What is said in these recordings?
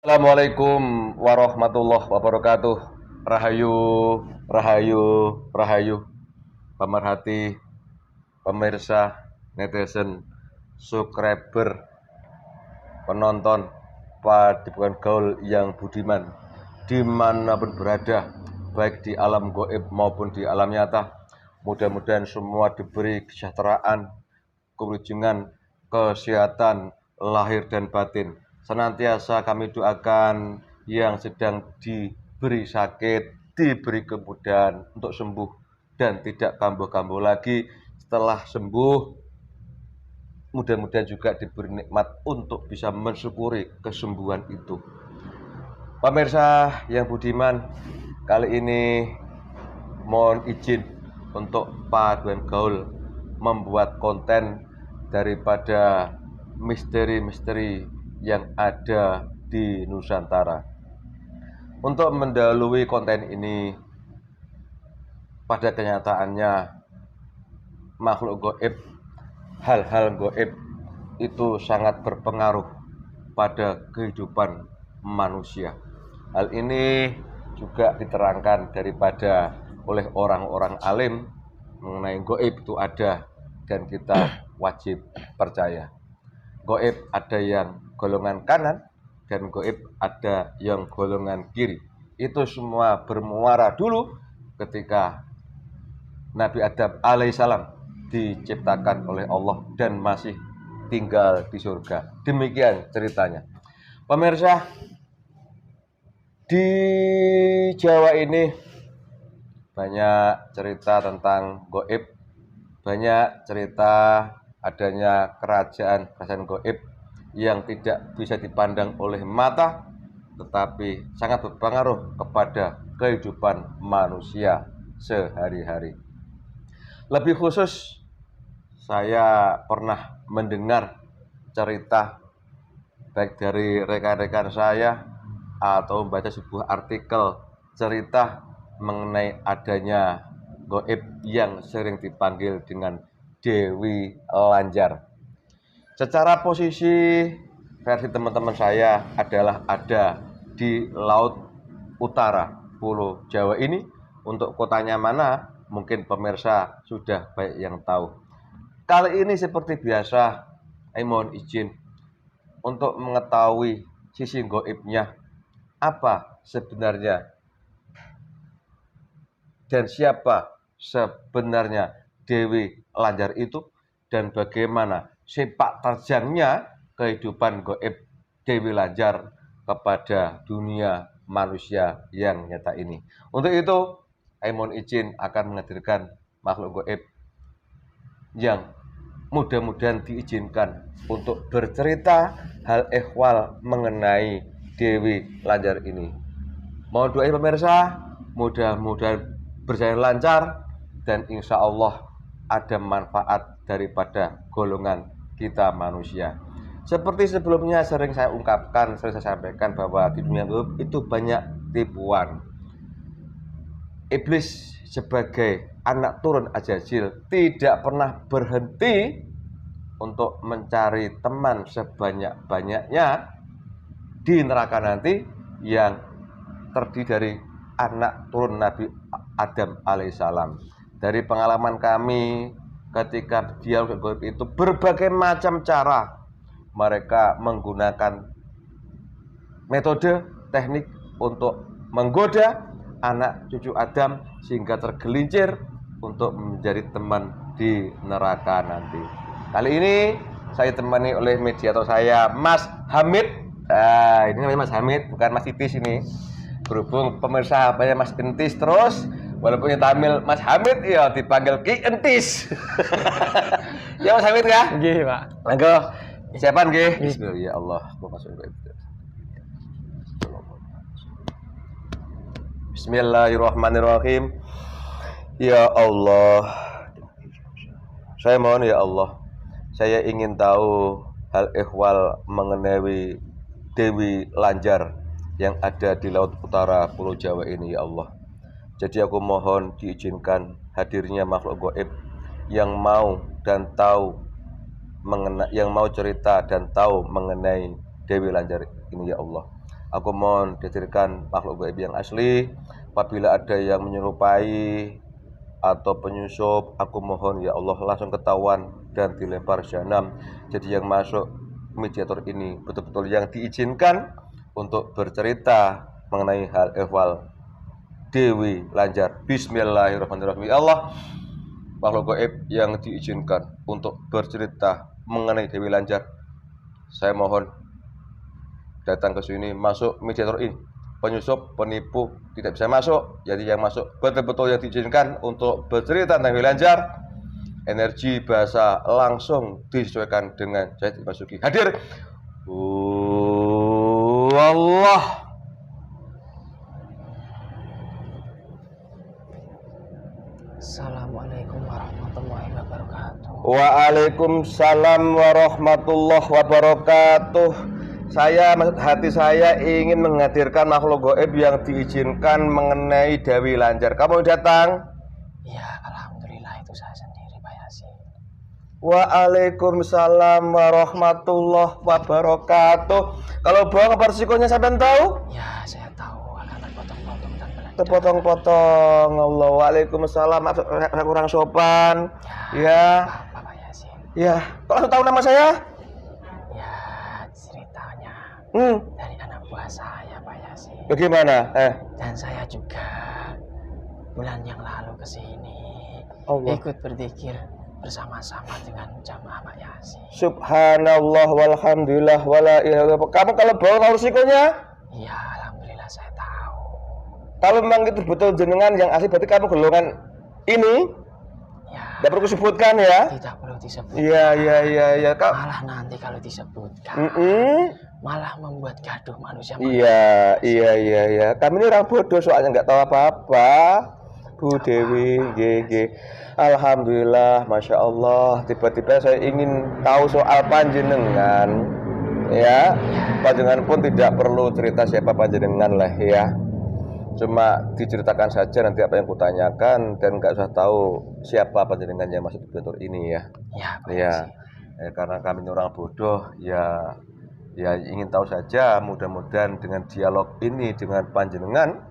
Assalamualaikum warahmatullahi wabarakatuh. Rahayu, rahayu, rahayu. Pemerhati, pemirsa, netizen, subscriber, penonton, Padepokan Gaul yang budiman, dimanapun berada, baik di alam goib maupun di alam nyata. Mudah-mudahan semua diberi kesejahteraan, keberuntungan, kesehatan, lahir dan batin. Senantiasa kami doakan yang sedang diberi sakit, diberi kemudahan untuk sembuh dan tidak kambuh-kambuh lagi. Setelah sembuh, mudah-mudahan juga diberi nikmat untuk bisa mensyukuri kesembuhan itu. Pemirsa yang budiman, kali ini mohon izin untuk Paduan Gaul membuat konten daripada misteri-misteri yang ada di Nusantara. Untuk mendahului konten ini, pada kenyataannya makhluk gaib, hal-hal gaib itu sangat berpengaruh pada kehidupan manusia. Hal ini juga diterangkan daripada oleh orang-orang alim mengenai gaib itu ada dan kita wajib percaya. Gaib ada yang golongan kanan dan gaib ada yang golongan kiri. Itu semua bermuara dulu ketika Nabi Adam alaihissalam diciptakan oleh Allah dan masih tinggal di surga. Demikian ceritanya. Pemirsa, di Jawa ini banyak cerita tentang gaib, banyak cerita adanya kerajaan gaib yang tidak bisa dipandang oleh mata, tetapi sangat berpengaruh kepada kehidupan manusia sehari-hari. Lebih khusus, saya pernah mendengar cerita baik dari rekan-rekan saya atau membaca sebuah artikel cerita mengenai adanya gaib yang sering dipanggil dengan Dewi Lanjar. Secara posisi versi teman-teman saya adalah ada di laut utara Pulau Jawa ini. Untuk kotanya mana, mungkin pemirsa sudah banyak yang tahu. Kali ini seperti biasa, saya mohon izin untuk mengetahui sisi gaibnya, apa sebenarnya dan siapa sebenarnya Dewi Lanjar itu, dan bagaimana sepak terjangnya kehidupan gaib Dewi Lanjar kepada dunia manusia yang nyata ini. Untuk itu, saya mohon izin akan menghadirkan makhluk gaib yang mudah-mudahan diizinkan untuk bercerita hal ehwal mengenai Dewi Lanjar ini. Mohon doa pemirsa, mudah-mudahan berjalan lancar dan insya Allah ada manfaat daripada golongan kita manusia. Seperti sebelumnya sering saya ungkapkan, sering saya sampaikan bahwa di dunia gaib itu banyak tipuan. Iblis sebagai anak turun Azazil tidak pernah berhenti untuk mencari teman sebanyak-banyaknya di neraka nanti yang terdiri dari anak turun Nabi Adam alaihissalam. Dari pengalaman kami ketika dialog gaib itu, berbagai macam cara mereka menggunakan metode teknik untuk menggoda anak cucu Adam sehingga tergelincir untuk menjadi teman di neraka nanti. Kali ini saya temani oleh mediator saya, Mas Hamid. Ini namanya Mas Hamid, bukan Mas Titis ini. Berhubung pemirsa banyak Mas Entis terus, walaupun yang tamil Mas Hamid ya dipanggil Ki Entis. Ya Mas Hamid kah? Nggih, Pak. Monggo. Siapaan nggih? Bismillah ya Allah, masuk. Bismillahirrahmanirrahim. Ya Allah, saya mohon ya Allah, saya ingin tahu hal ehwal mengenai Dewi Lanjar yang ada di laut utara Pulau Jawa ini ya Allah. Jadi aku mohon diizinkan hadirnya makhluk gaib yang mau dan tahu yang mau cerita dan tahu mengenai Dewi Lanjar ini ya Allah. aku mohon dihadirkan makhluk gaib yang asli. Apabila ada yang menyerupai atau penyusup, aku mohon ya Allah langsung ketahuan dan dilempar jahanam. Jadi yang masuk mediator ini betul-betul yang diizinkan untuk bercerita mengenai hal ehwal Dewi Lanjar. Bismillahirrahmanirrahim. Ya Allah, makhluk gaib yang diizinkan untuk bercerita mengenai Dewi Lanjar, saya mohon datang ke sini, masuk mediator ini. Penyusup, penipu tidak bisa masuk. Jadi yang masuk betul-betul yang diizinkan untuk bercerita tentang Dewi Lanjar. Energi bahasa langsung disesuaikan dengan saya dimasuki. Hadir. Allah. Assalamualaikum warahmatullahi wabarakatuh. Waalaikumsalam warahmatullahi wabarakatuh. Saya, maksud hati saya ingin menghadirkan makhluk gaib yang diizinkan mengenai Dewi Lanjar. Kamu datang? Ya, alhamdulillah itu saya sendiri, Pak Yasin. Waalaikumsalam warahmatullahi wabarakatuh. Kalau bohong apa resikonya sampean tahu? Ya, saya tahu akan terpotong-potong dan belajar. Terpotong-potong. Allah. Waalaikumsalam. Maaf, saya kurang sopan. Ya. Pak Yasin. Ya. Kok langsung tahu nama saya? Ya, ceritanya dari anak buah saya, Pak Yasin. Bagaimana? Dan saya juga bulan yang lalu ke sini Allah. ikut berzikir bersama-sama dengan jamaah Pak Yasin. Subhanallah walhamdulillah wala ilaha illallah. Kamu kalau bohong tahu risikonya? Iya, alhamdulillah saya tahu. Kalau memang itu betul jenengan yang asli, berarti kamu golongan ini. Ya, Tidak perlu disebutkan ya. tidak perlu disebut. Iya. Malah nanti kalau disebutkan malah membuat gaduh manusia. Iya. Kami ini orang bodoh soalnya nggak tahu apa-apa. Bu Dewi, GG. Alhamdulillah, masya Allah. Tiba-tiba saya ingin tahu soal panjenengan. Ya, panjenengan pun tidak perlu cerita siapa panjenengan lah ya. Cuma diceritakan saja nanti apa yang kutanyakan dan nggak usah tahu siapa panjenengan yang masuk di kantor ini ya. Ya. Karena kami ini orang bodoh ya ingin tahu saja. Mudah-mudahan dengan dialog ini dengan panjenengan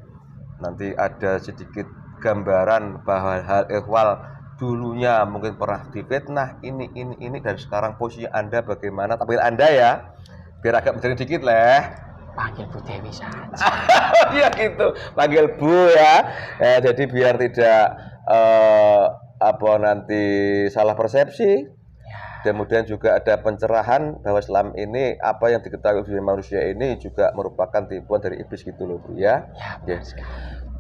nanti ada sedikit gambaran bahwa hal ehwal dulunya mungkin pernah difitnah ini dan sekarang posisi Anda bagaimana, tampil Anda ya biar agak menjadi dikit lah. Panggil Bu Dewi saja. Ya gitu, panggil Bu ya. Jadi biar tidak nanti salah persepsi. Kemudian juga ada pencerahan bahwa Islam ini apa yang diketahui oleh manusia ini juga merupakan tipuan dari iblis gitu loh Bu ya. Ya.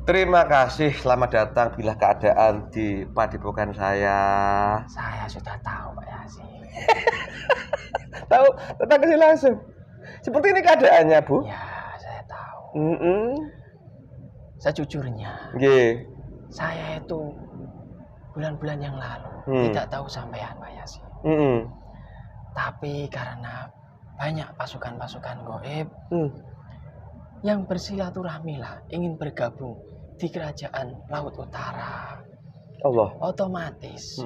Terima kasih, selamat datang. Bila keadaan di padepokan saya. Saya sudah tahu Pak Yasin. Tahu, datang ke sini langsung. Seperti ini keadaannya Bu. Ya, saya tahu. Nggih. Sejujurnya, saya itu bulan-bulan yang lalu tidak tahu sampean Pak Yasin. Tapi karena banyak pasukan-pasukan gaib yang bersilaturahmi lah, ingin bergabung di kerajaan Laut Utara. Allah. Otomatis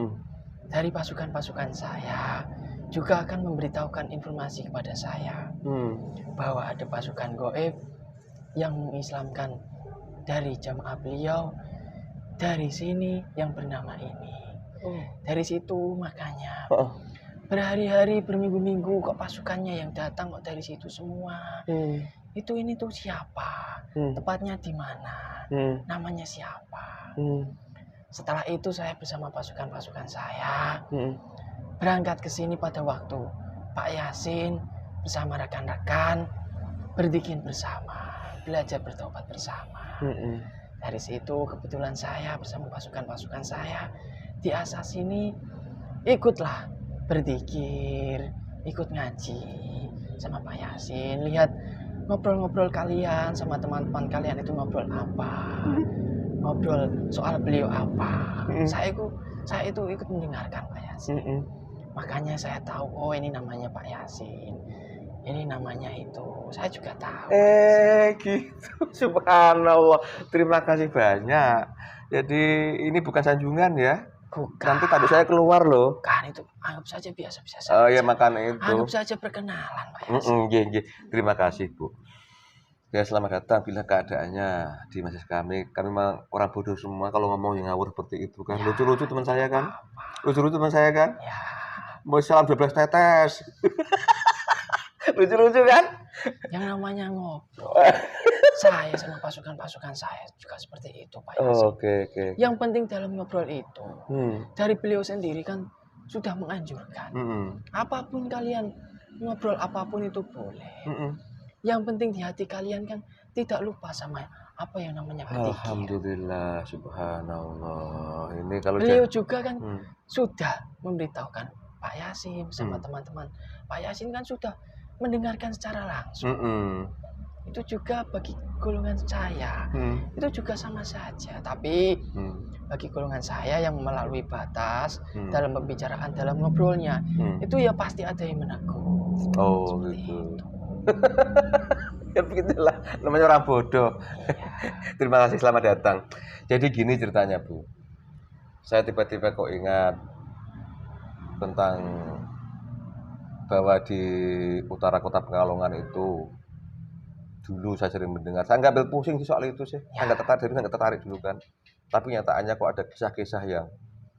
dari pasukan-pasukan saya juga akan memberitahukan informasi kepada saya bahwa ada pasukan gaib yang mengislamkan dari jamaah beliau dari sini yang bernama ini. Dari situ makanya berhari-hari berminggu-minggu kok pasukannya yang datang kok dari situ semua. Ini tuh siapa? Tepatnya di mana? Namanya siapa? Setelah itu saya bersama pasukan-pasukan saya berangkat ke sini pada waktu Pak Yasin bersama rekan-rekan berzikir bersama, belajar bertobat bersama. Dari situ kebetulan saya bersama pasukan-pasukan saya di asas ini ikutlah berzikir, ikut ngaji sama Pak Yasin, lihat ngobrol-ngobrol kalian sama teman-teman kalian itu ngobrol apa, ngobrol soal beliau apa. Saya itu ikut mendengarkan Pak Yasin. Makanya saya tahu, oh ini namanya Pak Yasin, ini namanya itu. Saya juga tahu. Gitu. Subhanallah. Terima kasih banyak. Jadi ini bukan sanjungan ya. Bukan. Nanti tadi saya keluar loh. Kan itu anggap saja biasa-biasa saja. Oh ya, makanya itu. Anggap saja perkenalan Pak Yasin. Terima kasih Bu. Ya, selamat datang. Bila keadaannya di masjid kami memang orang bodoh semua kalau ngomong yang ngawur seperti itu kan. Ya, Lucu-lucu teman saya kan. apa-apa. Lucu-lucu teman saya kan. Ya, Mau salam 12 tetes. Lucu-lucu kan? yang namanya ngobrol. Saya sama pasukan-pasukan saya juga seperti itu, Pak Yasin. Oke. Yang penting dalam ngobrol itu, dari beliau sendiri kan sudah menganjurkan. Apapun kalian ngobrol, apapun itu boleh. Yang penting di hati kalian kan tidak lupa sama apa yang namanya berzikir. Alhamdulillah, subhanallah. Ini kalau beliau juga kan sudah memberitahukan Pak Yasin sama teman-teman. Pak Yasin kan sudah mendengarkan secara langsung. Itu juga bagi golongan saya, itu juga sama saja. Tapi bagi golongan saya yang melalui batas dalam pembicaraan, dalam ngobrolnya, itu ya pasti ada yang menegur. Oh, gitu. Ya begitulah, namanya orang bodoh. Iya. Terima kasih, selamat datang. Jadi gini ceritanya, Bu. Saya tiba-tiba kok ingat tentang bahwa di utara kota Pekalongan itu dulu saya sering mendengar. Saya nggak ambil pusing sih soal itu sih. Saya nggak tertarik dulu kan. Tapi nyataannya kok ada kisah-kisah yang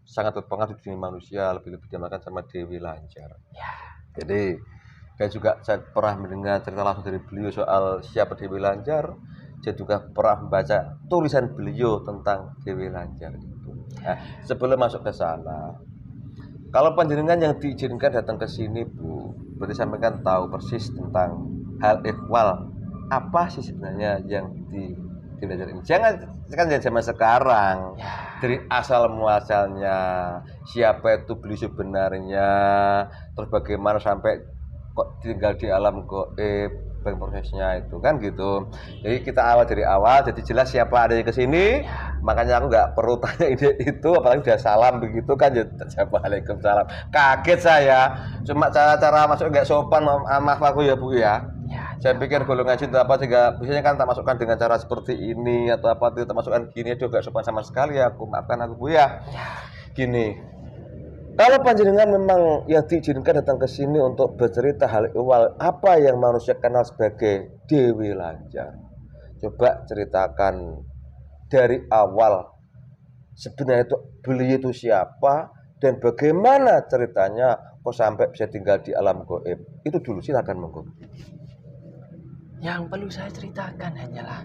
sangat berpengaruh di dunia manusia, lebih-lebih dimakan sama Dewi Lanjar. Ya. Jadi dan juga saya pernah mendengar cerita langsung dari beliau soal siapa Dewi Lanjar. Saya juga pernah membaca tulisan beliau tentang Dewi Lanjar itu. Nah, sebelum masuk ke sana, kalau panjenengan yang diizinkan datang ke sini, Bu, berarti sampaikan tahu persis tentang hal ihwal apa sih sebenarnya yang Dewi Lanjar ini. Jangan zaman sekarang, dari asal muasalnya, siapa itu beliau sebenarnya, terus bagaimana sampai kok tinggal di alam gaib, dan prosesnya itu kan gitu. Jadi kita awal dari awal, jadi jelas siapa ada yang kesini. Makanya aku nggak perlu tanya ide itu, apalagi udah salam begitu kan. Waalaikumsalam. Kaget saya, cuma cara masuk nggak sopan, maaf aku ya Bu ya. Saya pikir golongan jin apa juga biasanya kan tak masukkan dengan cara seperti ini atau apa tidak masukkan gini, juga sopan sama sekali ya. Aku maafkan aku Bu ya. Gini. Kalau panjenengan memang yang diizinkan datang ke sini untuk bercerita hal ihwal apa yang manusia kenal sebagai Dewi Lanjar, coba ceritakan dari awal sebenarnya itu beliau itu siapa dan bagaimana ceritanya kok sampai bisa tinggal di alam gaib. Itu dulu, silakan monggo. Yang perlu saya ceritakan hanyalah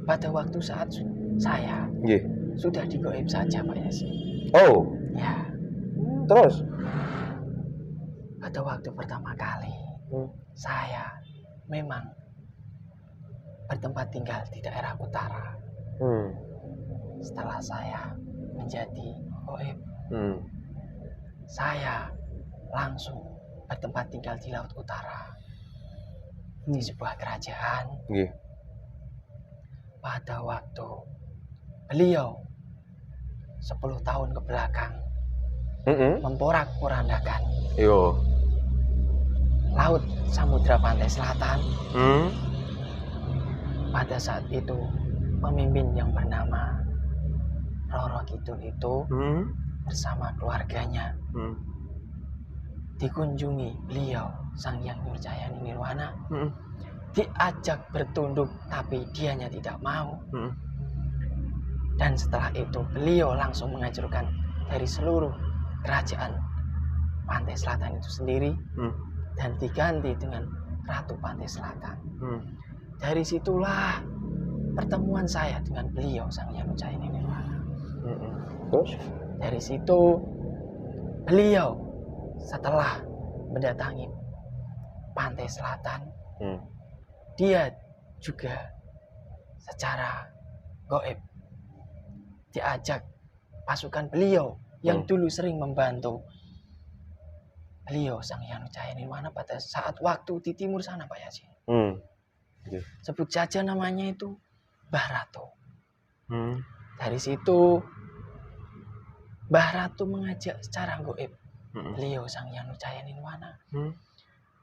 pada waktu saat saya sudah di gaib saja, Pak Yasin. Oh. Ya. Terus pada waktu pertama kali saya memang bertempat tinggal di daerah utara. Setelah saya menjadi gaib, saya langsung bertempat tinggal di Laut Utara, di sebuah kerajaan. Pada waktu beliau 10 tahun ke belakang memporak-porandakan laut Samudra Pantai Selatan. Pada saat itu pemimpin yang bernama Roro Kidul itu bersama keluarganya dikunjungi beliau Sang Hyang Nurjayani Nirwana, diajak bertunduk tapi dianya tidak mau. Dan setelah itu beliau langsung menghancurkan dari seluruh kerajaan Pantai Selatan itu sendiri dan diganti dengan Ratu Pantai Selatan. Dari situlah pertemuan saya dengan beliau Sang Hyang Nurjayani Nirwana. Terus dari situ beliau setelah mendatangi Pantai Selatan, dia juga secara gaib diajak pasukan beliau yang dulu sering membantu beliau Sang Hyang Nurjayani Nirwana pada saat waktu di timur sana, Pak Yasin. Sebut saja namanya itu Mbah Ratu. Dari situ Mbah Ratu mengajak secara gaib beliau Sang Hyang Nurjayani Nirwana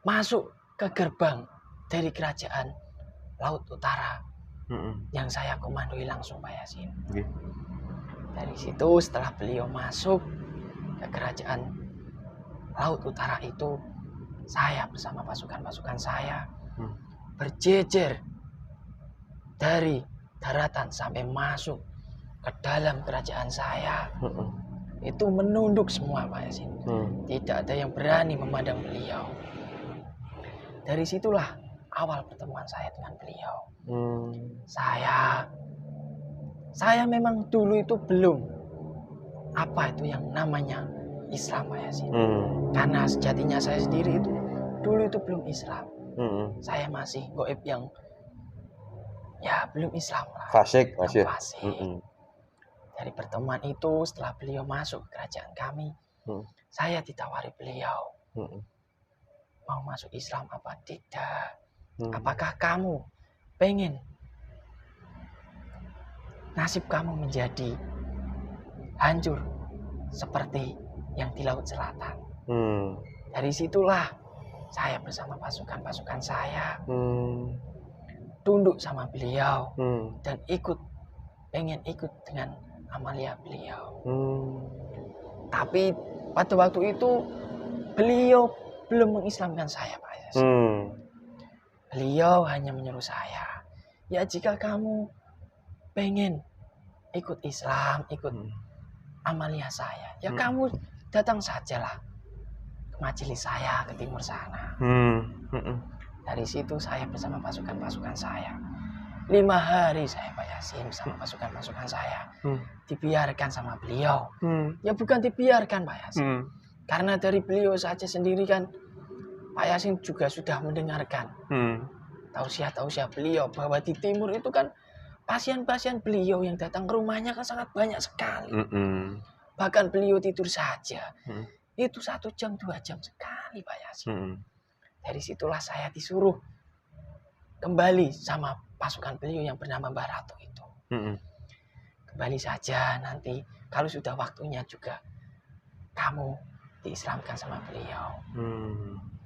masuk ke gerbang dari kerajaan Laut Utara yang saya komandoi langsung, Pak Yasin. Dari situ setelah beliau masuk ke kerajaan Laut Utara itu, saya bersama pasukan-pasukan saya berjejer dari daratan sampai masuk ke dalam kerajaan saya, itu menunduk semua Pak Yasin. Tidak ada yang berani memandang beliau. Dari situlah awal pertemuan saya dengan beliau. Saya memang dulu itu belum apa itu yang namanya Islam Pak Yasin. Karena sejatinya saya sendiri itu dulu itu belum Islam. Saya masih goib yang ya belum Islam lah. Fasik masih. Dari pertemuan itu setelah beliau masuk ke kerajaan kami, saya ditawari beliau, mau masuk Islam apa tidak? Apakah kamu pengen nasib kamu menjadi hancur seperti yang di Laut Selatan? Dari situlah saya bersama pasukan-pasukan saya tunduk sama beliau dan pengen ikut dengan amalia beliau. Tapi pada waktu itu beliau belum mengislamkan saya Pak Yasin. Beliau hanya menyuruh saya, ya jika kamu pengen ikut Islam, ikut amalia saya, ya kamu datang sajalah ke majelis saya ke timur sana. Dari situ saya bersama pasukan-pasukan saya. 5 hari saya Pak Yasin bersama pasukan-pasukan saya. Dibiarkan sama beliau. Ya bukan dibiarkan Pak Yasin. Karena dari beliau saja sendiri kan Pak Yasin juga sudah mendengarkan tausiah-tausiah beliau bahwa di timur itu kan pasien-pasien beliau yang datang ke rumahnya kan sangat banyak sekali. Bahkan beliau tidur saja itu 1 jam 2 jam sekali Pak Yasin. Dari situlah saya disuruh kembali sama pasukan beliau yang bernama Mbah Ratu itu. Kembali saja nanti kalau sudah waktunya juga kamu diislamkan sama beliau.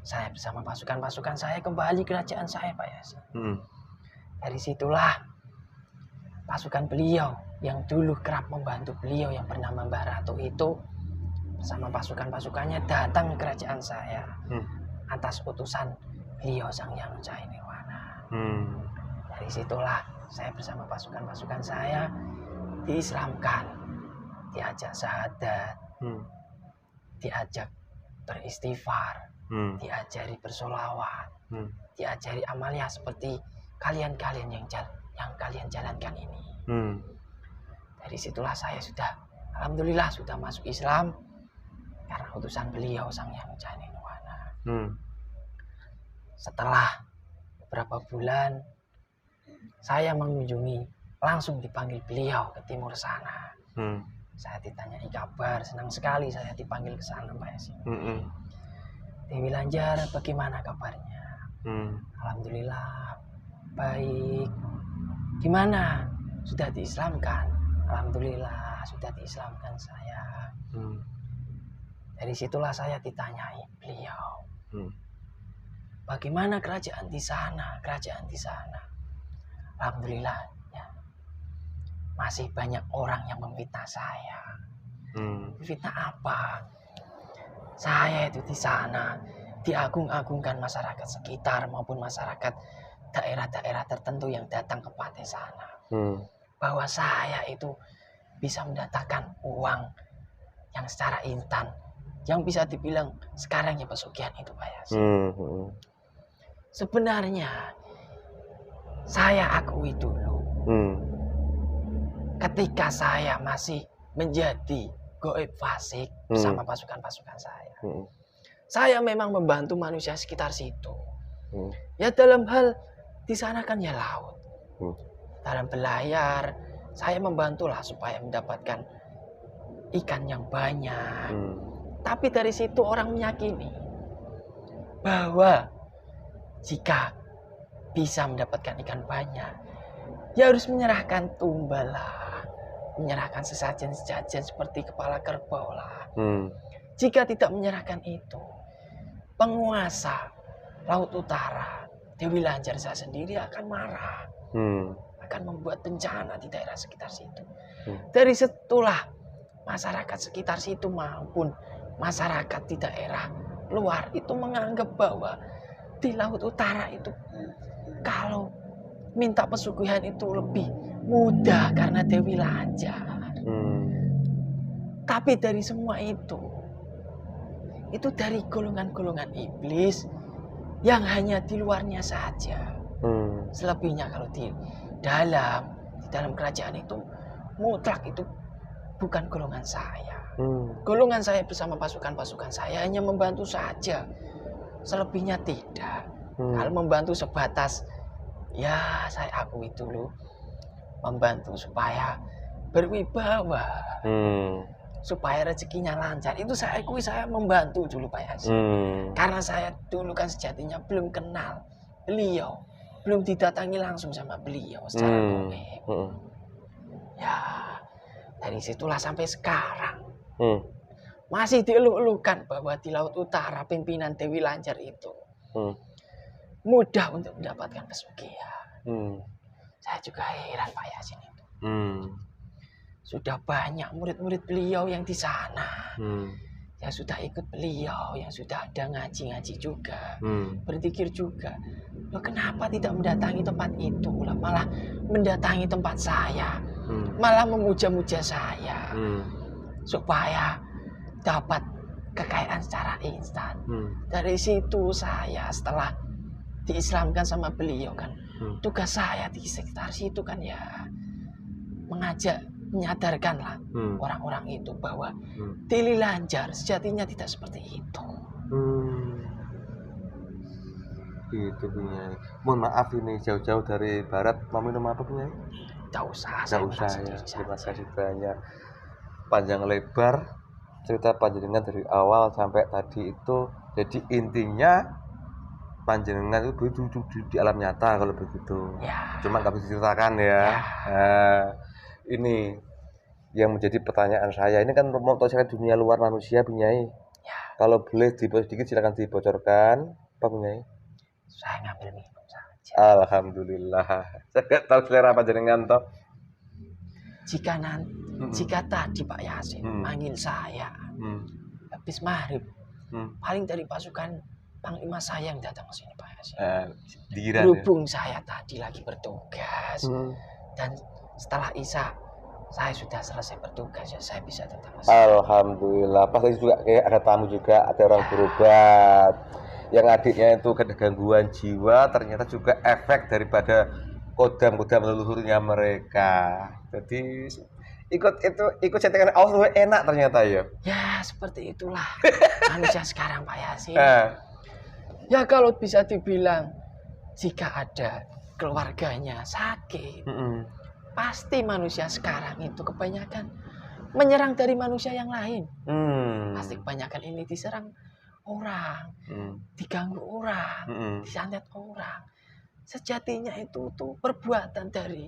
Saya bersama pasukan-pasukan saya kembali ke kerajaan saya Pak Yasin. Dari situlah pasukan beliau yang dulu kerap membantu beliau yang bernama Mbah Ratu itu bersama pasukan-pasukannya datang ke kerajaan saya atas utusan beliau Sang Hyang Cahaya Nirwana. Dari situlah saya bersama pasukan-pasukan saya diislamkan, diajak syahadat, diajak beristighfar, diajari bersolawat, diajari amalia seperti kalian-kalian yang kalian jalankan ini. Dari situlah saya sudah, alhamdulillah sudah masuk Islam karena utusan beliau Sang Hyang Cahaya Nirwana. Setelah beberapa bulan saya mengunjungi, langsung dipanggil beliau ke timur sana. Saya ditanyai kabar, senang sekali saya dipanggil ke sana Pak Yasin. Dewi Lanjar, bagaimana kabarnya? Alhamdulillah baik. Gimana? Sudah diislamkan? Alhamdulillah sudah diislamkan saya. Dari situlah saya ditanyai beliau, bagaimana kerajaan di sana? Kerajaan di sana, alhamdulillah ya, masih banyak orang yang memfitnah saya. Fitnah apa? Saya itu di sana diagung-agungkan masyarakat sekitar maupun masyarakat daerah-daerah tertentu yang datang ke pantai sana. Bahwa saya itu bisa mendatangkan uang yang secara instan, yang bisa dibilang sekarang ya pesugihan itu Pak Yasin. Sebenarnya saya akui dulu, ketika saya masih menjadi goib fasik bersama pasukan-pasukan saya memang membantu manusia sekitar situ. Ya dalam hal di sana kan ya laut, dalam belayar saya membantulah supaya mendapatkan ikan yang banyak. Tapi dari situ orang meyakini bahwa jika bisa mendapatkan ikan banyak, ya harus menyerahkan tumbal lah, menyerahkan sesajen-sesajen seperti kepala kerbau lah. Jika tidak menyerahkan itu, penguasa Laut Utara, Dewi Lanjar saya sendiri akan marah, akan membuat bencana di daerah sekitar situ. Dari situlah masyarakat sekitar situ maupun masyarakat di daerah luar itu menganggap bahwa di Laut Utara itu kalau minta pesugihan itu lebih mudah karena Dewi Lanjar. Tapi dari semua itu dari golongan-golongan iblis yang hanya di luarnya saja. Selebihnya kalau di dalam kerajaan itu mutlak itu bukan golongan saya. Golongan saya bersama pasukan-pasukan saya hanya membantu saja. Selebihnya tidak. Kalau membantu sebatas ya saya akui dulu membantu supaya berwibawa. Supaya rezekinya lancar. Itu saya akui saya membantu dulu Pak Yasin. Karena saya dulu kan sejatinya belum kenal beliau. Belum didatangi langsung sama beliau secara goib. Ya, dari situlah sampai sekarang. Masih dieluk-elukan bahwa di Laut Utara pimpinan Dewi Lanjar itu mudah untuk mendapatkan pesugihan. Saya juga heran Pak Yasin itu. Sudah banyak murid-murid beliau yang di sana. Yang sudah ikut beliau, yang sudah ada ngaji-ngaji juga, berzikir juga. Loh, kenapa tidak mendatangi tempat itu? Malah mendatangi tempat saya. Malah memuja-muja saya. Supaya dapat kekayaan secara instan. Dari situ saya setelah diislamkan sama beliau kan, tugas saya di sekitar situ kan ya menyadarkanlah orang-orang itu bahwa Dewi Lanjar sejatinya tidak seperti itu. Gitu Punya. Mohon maaf ini jauh-jauh dari barat, mau minum apa Punya? Tidak usah ya. Terima kasih banyak. Panjang lebar cerita panjenengan dari awal sampai tadi itu. Jadi intinya panjenengan itu duduk di alam nyata kalau begitu. Ya. Cuma nggak bisa diceritakan ya. Nah, ini yang menjadi pertanyaan saya. Ini kan mau tahu dunia luar manusia Punyai. Ya. Kalau boleh sedikit silakan dibocorkan, Pak Punyai. Saya ngambil minum saja. Alhamdulillah. Saya nggak tahu selera panjenengan toh. Jika tadi Pak Yasin manggil saya habis maghrib, paling dari pasukan Panglima saya yang datang ke sini Pak Yasin. Berhubung saya tadi lagi bertugas dan setelah Isya saya sudah selesai bertugas ya saya bisa datang ke sini. Alhamdulillah. Pas tadi juga kayak ada tamu juga, ada orang berobat. Yang adiknya itu ada gangguan jiwa, ternyata juga efek daripada kodam-kodam leluhurnya mereka. Jadi ikut settingan Allah enak ternyata ya. Ya seperti itulah manusia sekarang Pak Yasin. Ya kalau bisa dibilang jika ada keluarganya sakit, pasti manusia sekarang itu kebanyakan menyerang dari manusia yang lain. Pasti kebanyakan ini diserang orang, diganggu orang, disantet orang. Sejatinya itu tuh perbuatan dari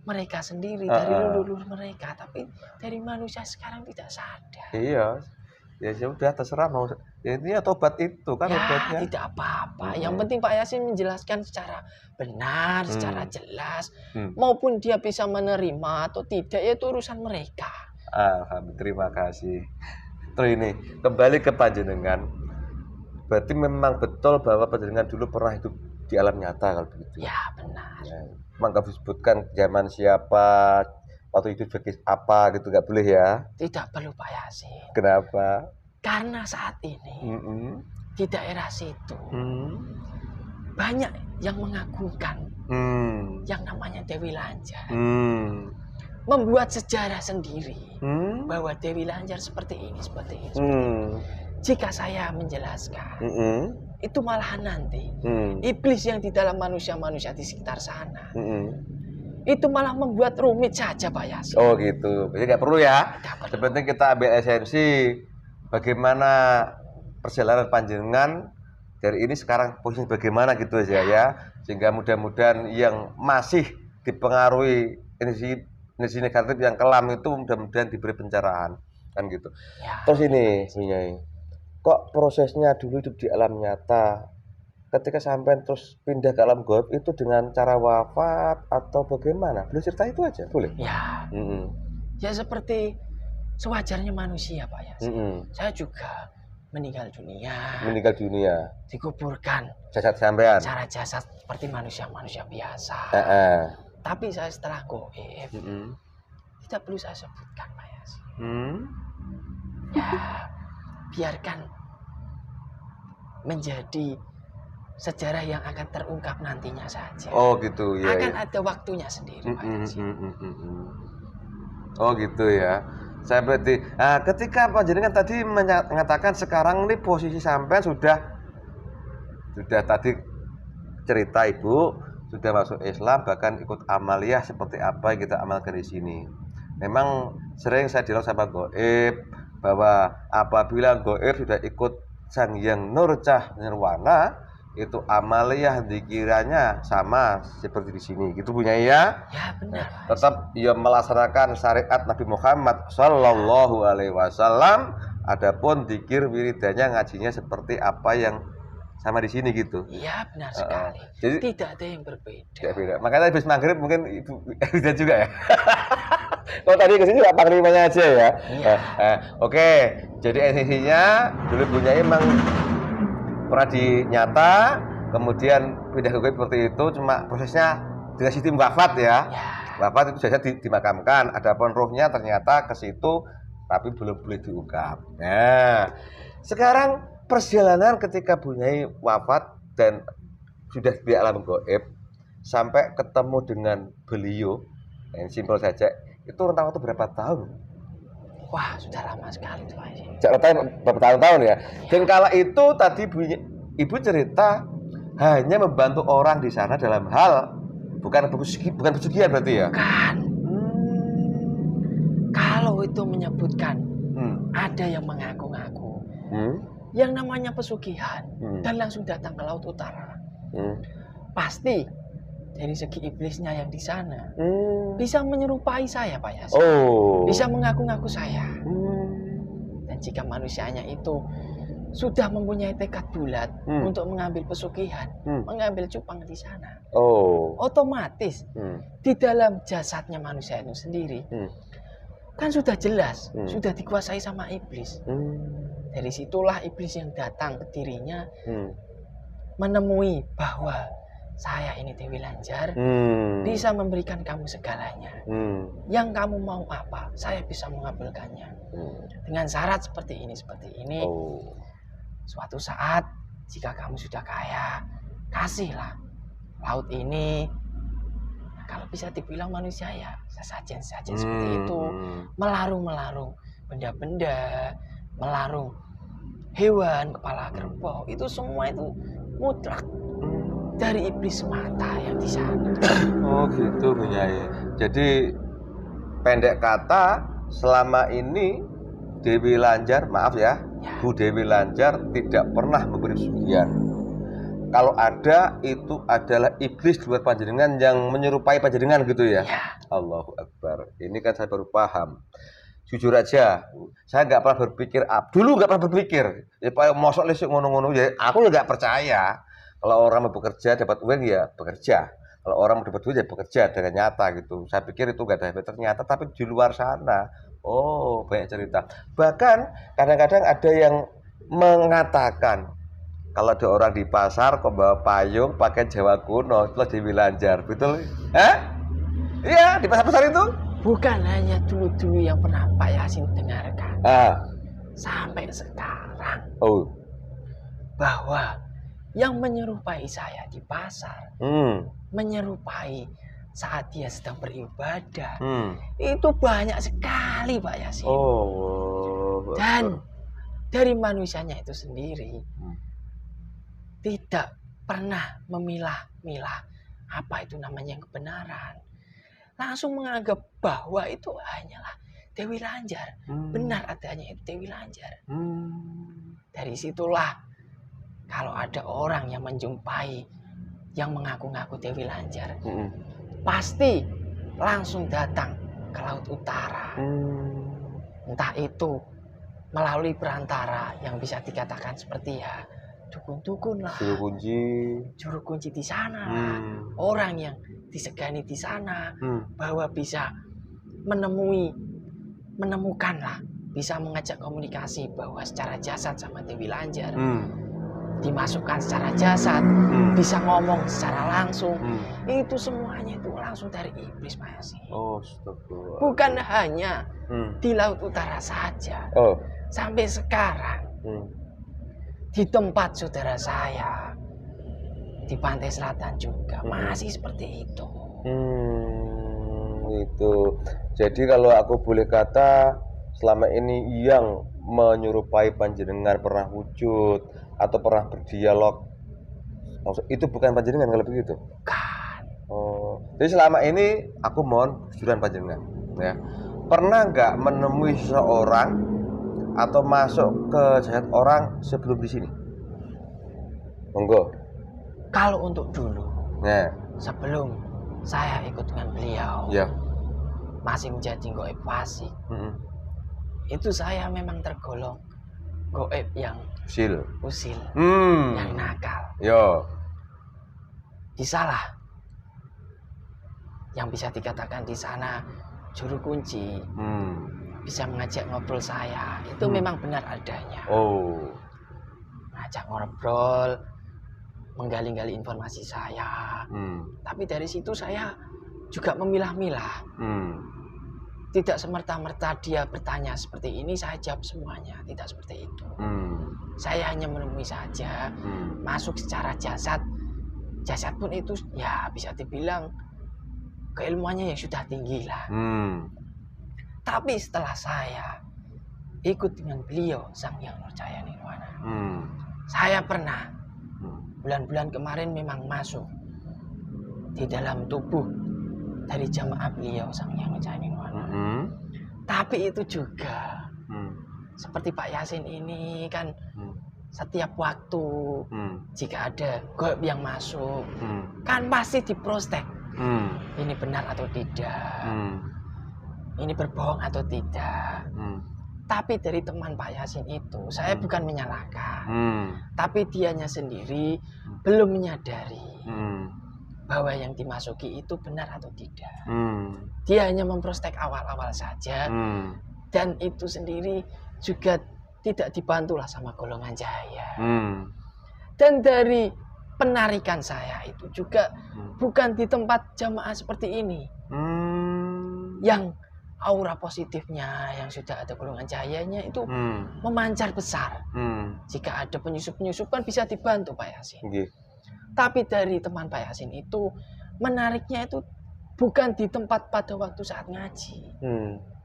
mereka sendiri, dari leluhur mereka, tapi dari manusia sekarang tidak sadar. Iya, ya sudah terserah mau. Ya intinya tobat itu kan obatnya. Tidak apa-apa. Yang penting Pak Yasin menjelaskan secara benar, secara jelas, maupun dia bisa menerima atau tidak, ya itu urusan mereka. Alhamdulillah, terima kasih. Terus ini kembali ke panjenengan. Berarti memang betul bahwa panjenengan dulu pernah hidup di alam nyata kalau begitu. Ya benar. Ya, memang nggak disebutkan zaman siapa, waktu itu sebagai apa gitu, nggak boleh ya? Tidak perlu Pak Yasin. Kenapa? Karena saat ini di daerah situ banyak yang mengagungkan yang namanya Dewi Lanjar. Membuat sejarah sendiri bahwa Dewi Lanjar seperti ini, seperti ini. Jika saya menjelaskan, itu malahan nanti iblis yang di dalam manusia-manusia di sekitar sana itu malah membuat rumit saja Pak Yasin. Oh gitu, jadi nggak perlu ya. Sebenarnya kita ambil esensi bagaimana perjalanan panjenengan dari ini sekarang posisi bagaimana gitu aja ya, sehingga mudah-mudahan yang masih dipengaruhi energi negatif yang kelam itu mudah-mudahan diberi pencerahan kan gitu. Ya. Terus ini Punyai, kok prosesnya dulu hidup di alam nyata, ketika sampai terus pindah ke alam gaib itu dengan cara wafat atau bagaimana? Boleh cerita itu aja, boleh? Ya, ya seperti sewajarnya manusia Pak Yasin. Saya juga meninggal dunia. Meninggal dunia. Dikuburkan. Jasad sampean. Secara jasad seperti manusia-manusia biasa. Tapi saya setelah goib, tidak perlu saya sebutkan, Pak Yas. Ya, biarkan menjadi sejarah yang akan terungkap nantinya saja. Oh gitu ya. Akan ada waktunya sendiri, Pak Yas. Oh gitu ya. Saya berarti, ketika Pak Jenengan tadi mengatakan sekarang ini posisi sampean sudah tadi cerita Ibu sudah masuk Islam, bahkan ikut amaliyah seperti apa yang kita amalkan di sini. Memang sering saya dialog sama goib bahwa apabila goib sudah ikut Sang Hyang Nurcah Nirwana, itu amaliyah dikiranya sama seperti di sini. Gitu punya ya? Ya benar. Tetap ia melaksanakan syariat Nabi Muhammad Sallallahu Alaihi Wasallam. Adapun dikir wiridanya ngajinya seperti apa yang sama di sini gitu. Iya benar sekali. Jadi tidak ada yang berbeda. Tidak beda. Makanya habis maghrib mungkin Ibu bisa juga ya. Kalau tadi kesini juga panglimanya aja ya. Iya. Oke. Jadi esensinya dulu punya emang pernah dinyata, kemudian pindah ke goib seperti itu, cuma prosesnya dengan sistem wafat ya. Wafat itu jasad dimakamkan. Adapun rohnya ternyata ke situ, tapi belum boleh diungkap. Nah, sekarang perjalanan ketika Bu Nyai wafat dan sudah di alam gaib sampai ketemu dengan beliau, yang simpel saja, itu rentang waktu berapa tahun? Wah, sudah lama sekali tuh Pak. Bertahun-tahun ya. Dan kala itu tadi Ibu cerita hanya membantu orang di sana dalam hal bukan pesugihan berarti ya? Bukan. Kalau itu menyebutkan ada yang mengaku-ngaku. Yang namanya pesugihan dan langsung datang ke Laut Utara. Pasti dari segi iblisnya yang di sana bisa menyerupai saya, Pak Yas. Bisa mengaku-ngaku saya. Dan jika manusianya itu sudah mempunyai tekad bulat untuk mengambil pesugihan, mengambil cupang di sana, otomatis di dalam jasadnya manusia itu sendiri kan sudah jelas, sudah dikuasai sama iblis. Dari situlah iblis yang datang ke dirinya menemui bahwa saya ini Dewi Lanjar bisa memberikan kamu segalanya. Yang kamu mau apa, saya bisa mengabulkannya. Dengan syarat seperti ini. Suatu saat jika kamu sudah kaya, kasihlah laut ini. Nah, kalau bisa dibilang manusia ya sesajen seperti itu, melarung benda-benda, melarung hewan, kepala kerbau, itu semua itu mutlak dari iblis semata yang di sana. Oh gitu Bu Nyai. Jadi pendek kata, selama ini Dewi Lanjar, maaf ya, Bu Dewi Lanjar tidak pernah memberi pesugihan. Kalau ada, itu adalah iblis di luar panjenengan yang menyerupai panjenengan gitu ya? Allahu Akbar. Ini kan saya baru paham. Jujur aja, saya nggak pernah berpikir, dulu nggak pernah berpikir, ya mosok lesuk ngono-ngono ya, aku nggak percaya. Kalau orang mau bekerja dapat uang ya bekerja. Kalau orang mau dapat duit ya bekerja dengan nyata gitu. Saya pikir itu nggak ada hebat, ternyata tapi di luar sana, banyak cerita. Bahkan kadang-kadang ada yang mengatakan kalau ada orang di pasar kok bawa payung pakai Jawa kuno, itu Dewi Lanjar, betul? Iya, di pasar-pasar itu. Bukan hanya dulu-dulu yang pernah Pak Yasin dengarkan. Sampai sekarang. Bahwa yang menyerupai saya di pasar, menyerupai saat dia sedang beribadah, itu banyak sekali Pak Yasin. Dan dari manusianya itu sendiri tidak pernah memilah-milah apa itu namanya yang kebenaran. Langsung menganggap bahwa itu hanyalah Dewi Lanjar. Benar adanya itu Dewi Lanjar. Dari situlah kalau ada orang yang menjumpai yang mengaku-ngaku Dewi Lanjar, pasti langsung datang ke Laut Utara. Entah itu melalui perantara yang bisa dikatakan seperti ya dukun-dukun lah, juru kunci di sana, orang yang disegani di sana, bahwa bisa menemukan lah bisa mengajak komunikasi bahwa secara jasad sama Dewi Lanjar, dimasukkan secara jasad, bisa ngomong secara langsung, itu semuanya itu langsung dari iblis, Pak Yasin. Oh, astagfirullah. Bukan hanya di Laut Utara saja, sampai sekarang di tempat saudara saya di Pantai Selatan juga masih seperti itu. Itu. Jadi kalau aku boleh kata, selama ini yang menyerupai panjenengan pernah wujud atau pernah berdialog, itu bukan panjenengan kalau begitu? Bukan. Oh, jadi selama ini aku mohon kejujuran panjenengan, ya. Pernah nggak menemui seseorang atau masuk ke jasad orang sebelum di sini? Monggo. Kalau untuk dulu, sebelum saya ikut dengan beliau, masih menjadi goib fasik, itu saya memang tergolong goib yang usil, yang nakal. Bisalah yang bisa dikatakan di sana juru kunci, bisa mengajak ngobrol saya, itu memang benar adanya. Ngajak ngobrol, menggali-gali informasi saya. Tapi dari situ saya juga memilah-milah. Tidak semerta-merta dia bertanya seperti ini saya jawab semuanya, tidak seperti itu. Saya hanya menemui saja, masuk secara jasad. Jasad pun itu ya bisa dibilang keilmuannya yang sudah tinggi lah. Tapi setelah saya ikut dengan beliau Sang Hyang Nurjaya Nirwana, saya pernah bulan-bulan kemarin memang masuk di dalam tubuh dari jamaah beliau Sang Hyang Nurjaya Nirwana. Tapi itu juga seperti Pak Yasin ini kan setiap waktu jika ada goib yang masuk kan pasti diprostek. Ini benar atau tidak, ini berbohong atau tidak. Tapi dari teman Pak Yasin itu saya bukan menyalahkan, tapi dianya sendiri belum menyadari bahwa yang dimasuki itu benar atau tidak. Dia hanya memprostek awal-awal saja, dan itu sendiri juga tidak dibantulah sama golongan cahaya. Dan dari penarikan saya itu juga bukan di tempat jamaah seperti ini, yang aura positifnya yang sudah ada golongan cahayanya itu memancar besar. Jika ada penyusup-penyusup kan bisa dibantu Pak Yasin. Tapi dari teman Pak Yasin itu menariknya itu bukan di tempat pada waktu saat ngaji,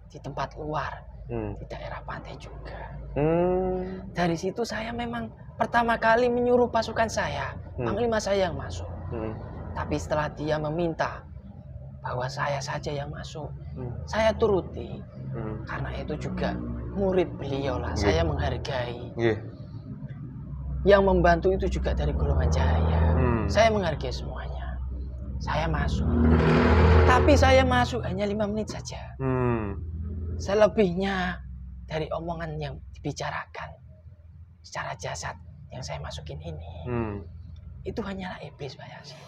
di tempat luar, di daerah pantai juga. Dari situ saya memang pertama kali menyuruh pasukan saya, panglima saya yang masuk. Tapi setelah dia meminta bahwa saya saja yang masuk, saya turuti. Karena itu juga murid beliau lah, saya menghargai. Yang membantu itu juga dari golongan cahaya. Saya menghargai semuanya. Saya masuk. Tapi saya masuk hanya 5 menit saja. Selebihnya dari omongan yang dibicarakan secara jasad yang saya masukin ini, itu hanyalah iblis, Pak Yasin.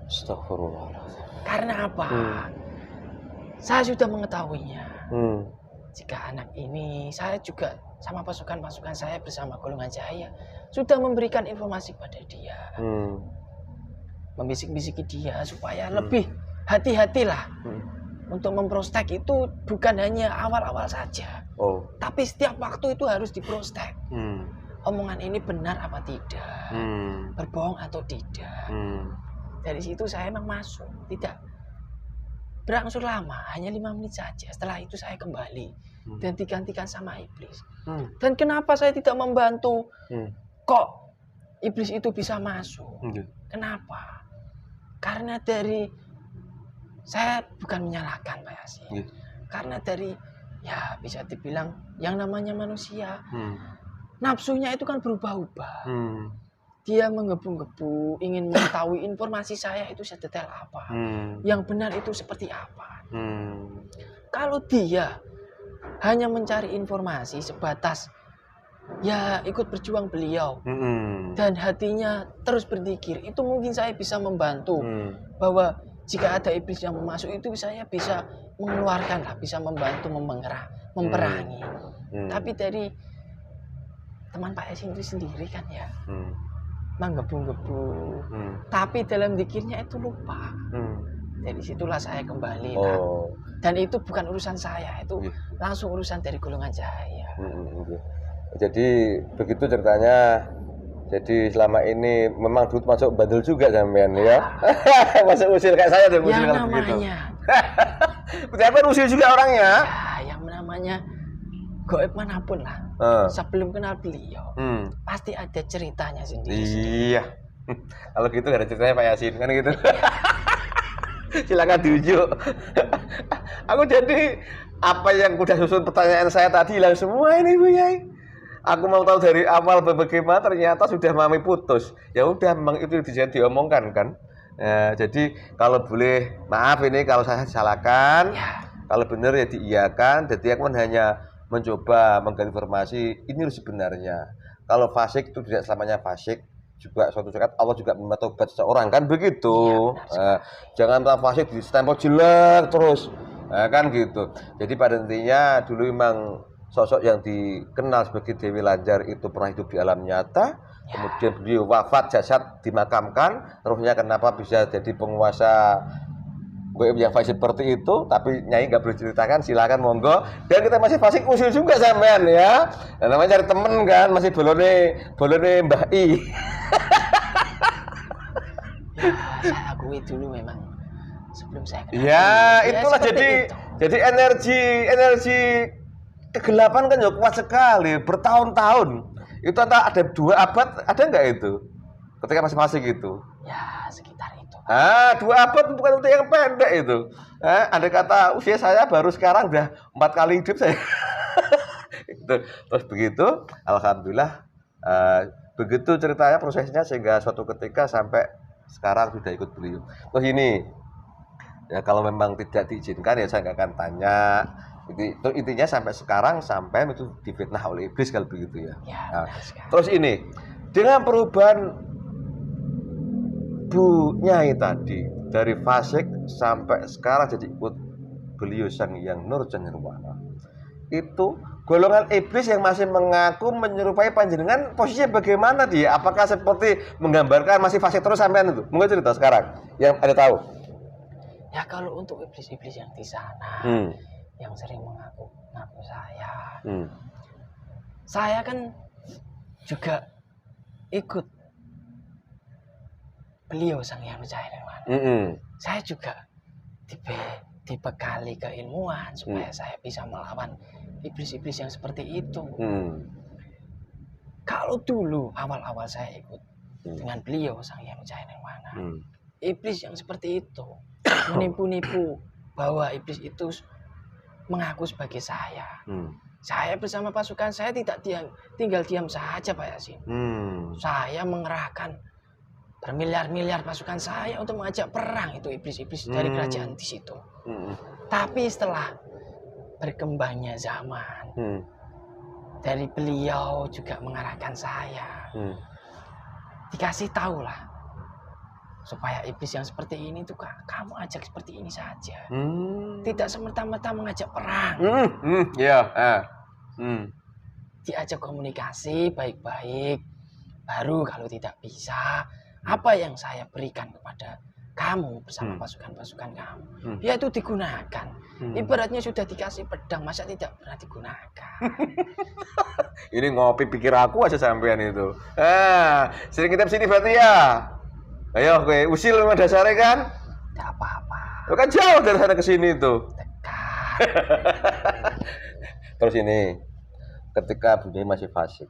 Astagfirullahaladzim. Karena apa? Saya sudah mengetahuinya. Jika anak ini, saya juga sama pasukan-pasukan saya bersama golongan cahaya sudah memberikan informasi pada dia, membisik-bisiki dia supaya lebih hati-hatilah untuk memprostek itu bukan hanya awal-awal saja, tapi setiap waktu itu harus diprostek. Omongan ini benar apa tidak, berbohong atau tidak. Dari situ saya memang masuk, tidak berangsur lama, hanya 5 menit saja. Setelah itu saya kembali dan digantikan sama iblis. Dan kenapa saya tidak membantu? Kok iblis itu bisa masuk? Kenapa? Karena dari saya bukan menyalahkan Pak Yasin. Karena dari ya bisa dibilang yang namanya manusia, nafsunya itu kan berubah-ubah. Dia menggebu-gebu ingin mengetahui informasi saya itu sedetail apa, yang benar itu seperti apa. Kalau dia hanya mencari informasi sebatas ya ikut berjuang beliau dan hatinya terus berzikir, itu mungkin saya bisa membantu bahwa jika ada iblis yang masuk itu saya bisa mengeluarkan lah, bisa membantu memperangi. Tapi dari teman Pak Yasin itu sendiri kan ya, menggebu-gebu. Tapi dalam zikirnya itu lupa. Dari situlah saya kembali lah. Dan itu bukan urusan saya, itu langsung urusan dari golongan saya. Jadi begitu ceritanya. Jadi selama ini memang dulu masuk bandel juga sampean ya. Masuk usil kayak saya deh, usil kalau begitu. Sampean usil juga orangnya. Ya, yang namanya goib manapun lah. Sebelum kenal beliau, pasti ada ceritanya sendiri. Iya. Kalau gitu gak ada ceritanya Pak Yasin kan gitu. Silakan diujuk. Aku jadi apa yang udah susun pertanyaan saya tadi hilang semua ini Bu Yai. Aku mau tahu dari awal bagaimana, ternyata sudah mami putus. Ya udah, memang itu diomongkan kan. Jadi kalau boleh maaf ini kalau saya salahkan. Kalau benar ya diiyakan. Jadi aku kan hanya mencoba menggali informasi ini sebenarnya. Kalau fasik itu tidak selamanya fasik. Juga suatu saat Allah juga menerima tobat seseorang kan begitu. Jangan fasik di stempel jelek terus. Kan gitu. Jadi pada intinya dulu memang sosok yang dikenal sebagai Dewi Lanjar itu pernah hidup di alam nyata, kemudian beliau wafat, jasad dimakamkan, rohnya kenapa bisa jadi penguasa goib yang fasik seperti itu, tapi Nyai nggak boleh ceritakan, silakan monggo. Dan kita masih fasik usil juga sampean ya. Dan namanya cari temen kan, masih bolone Mbah I. Saya akui dulu memang sebelum saya kenal. Ya, itulah jadi energi kegelapan kan ya kuat sekali, bertahun-tahun. Itu ada 2 abad, ada nggak itu? Ketika masih fasik itu? Ya, sekitar itu. 2 abad bukan untuk yang pendek itu. Andai kata usia saya baru sekarang udah 4 kali hidup saya. Terus begitu, alhamdulillah begitu ceritanya prosesnya sehingga suatu ketika sampai sekarang sudah ikut beliau. Terus ini, ya kalau memang tidak diizinkan ya saya nggak akan tanya. Itu intinya sampai sekarang sampai itu difitnah oleh iblis kalau begitu ya. Terus ini dengan perubahan Bu Nyai tadi dari fasik sampai sekarang jadi ikut beliau Sang Hyang Nurja Nirwana, itu golongan iblis yang masih mengaku menyerupai panjenengan posisinya bagaimana dia? Apakah seperti menggambarkan masih fasik terus sampean itu? Mungkin cerita sekarang yang ada tahu. Ya kalau untuk iblis-iblis yang di sana yang sering mengaku saya kan juga ikut beliau Sang Hyang Nurja Nirwana. Saya juga dibekali keilmuan supaya saya bisa melawan iblis-iblis yang seperti itu. Kalau dulu awal-awal saya ikut dengan beliau Sang Hyang Nurja Nirwana, iblis yang seperti itu menipu-nipu bahwa iblis itu mengaku sebagai saya. Saya bersama pasukan saya tidak tinggal diam saja Pak Yasin. Saya mengerahkan bermiliar-miliar pasukan saya untuk mengajak perang itu iblis-iblis dari kerajaan di situ. Tapi setelah berkembangnya zaman, dari beliau juga mengarahkan saya, dikasih tahu lah supaya iblis yang seperti ini tuh kamu ajak seperti ini saja, tidak semerta-merta mengajak perang. Diajak komunikasi baik-baik, baru kalau tidak bisa, apa yang saya berikan kepada kamu bersama pasukan-pasukan kamu, yaitu digunakan. Ibaratnya sudah dikasih pedang, masa tidak pernah digunakan? Ini ngopi pikir aku aja sampean itu. Sering kita sini berarti ya. Ayo, oke, usil memang dasarnya kan? Tidak apa-apa. Lo kan jauh dari sana ke sini tuh. Dekat. Terus ini, ketika Bunda masih fasik,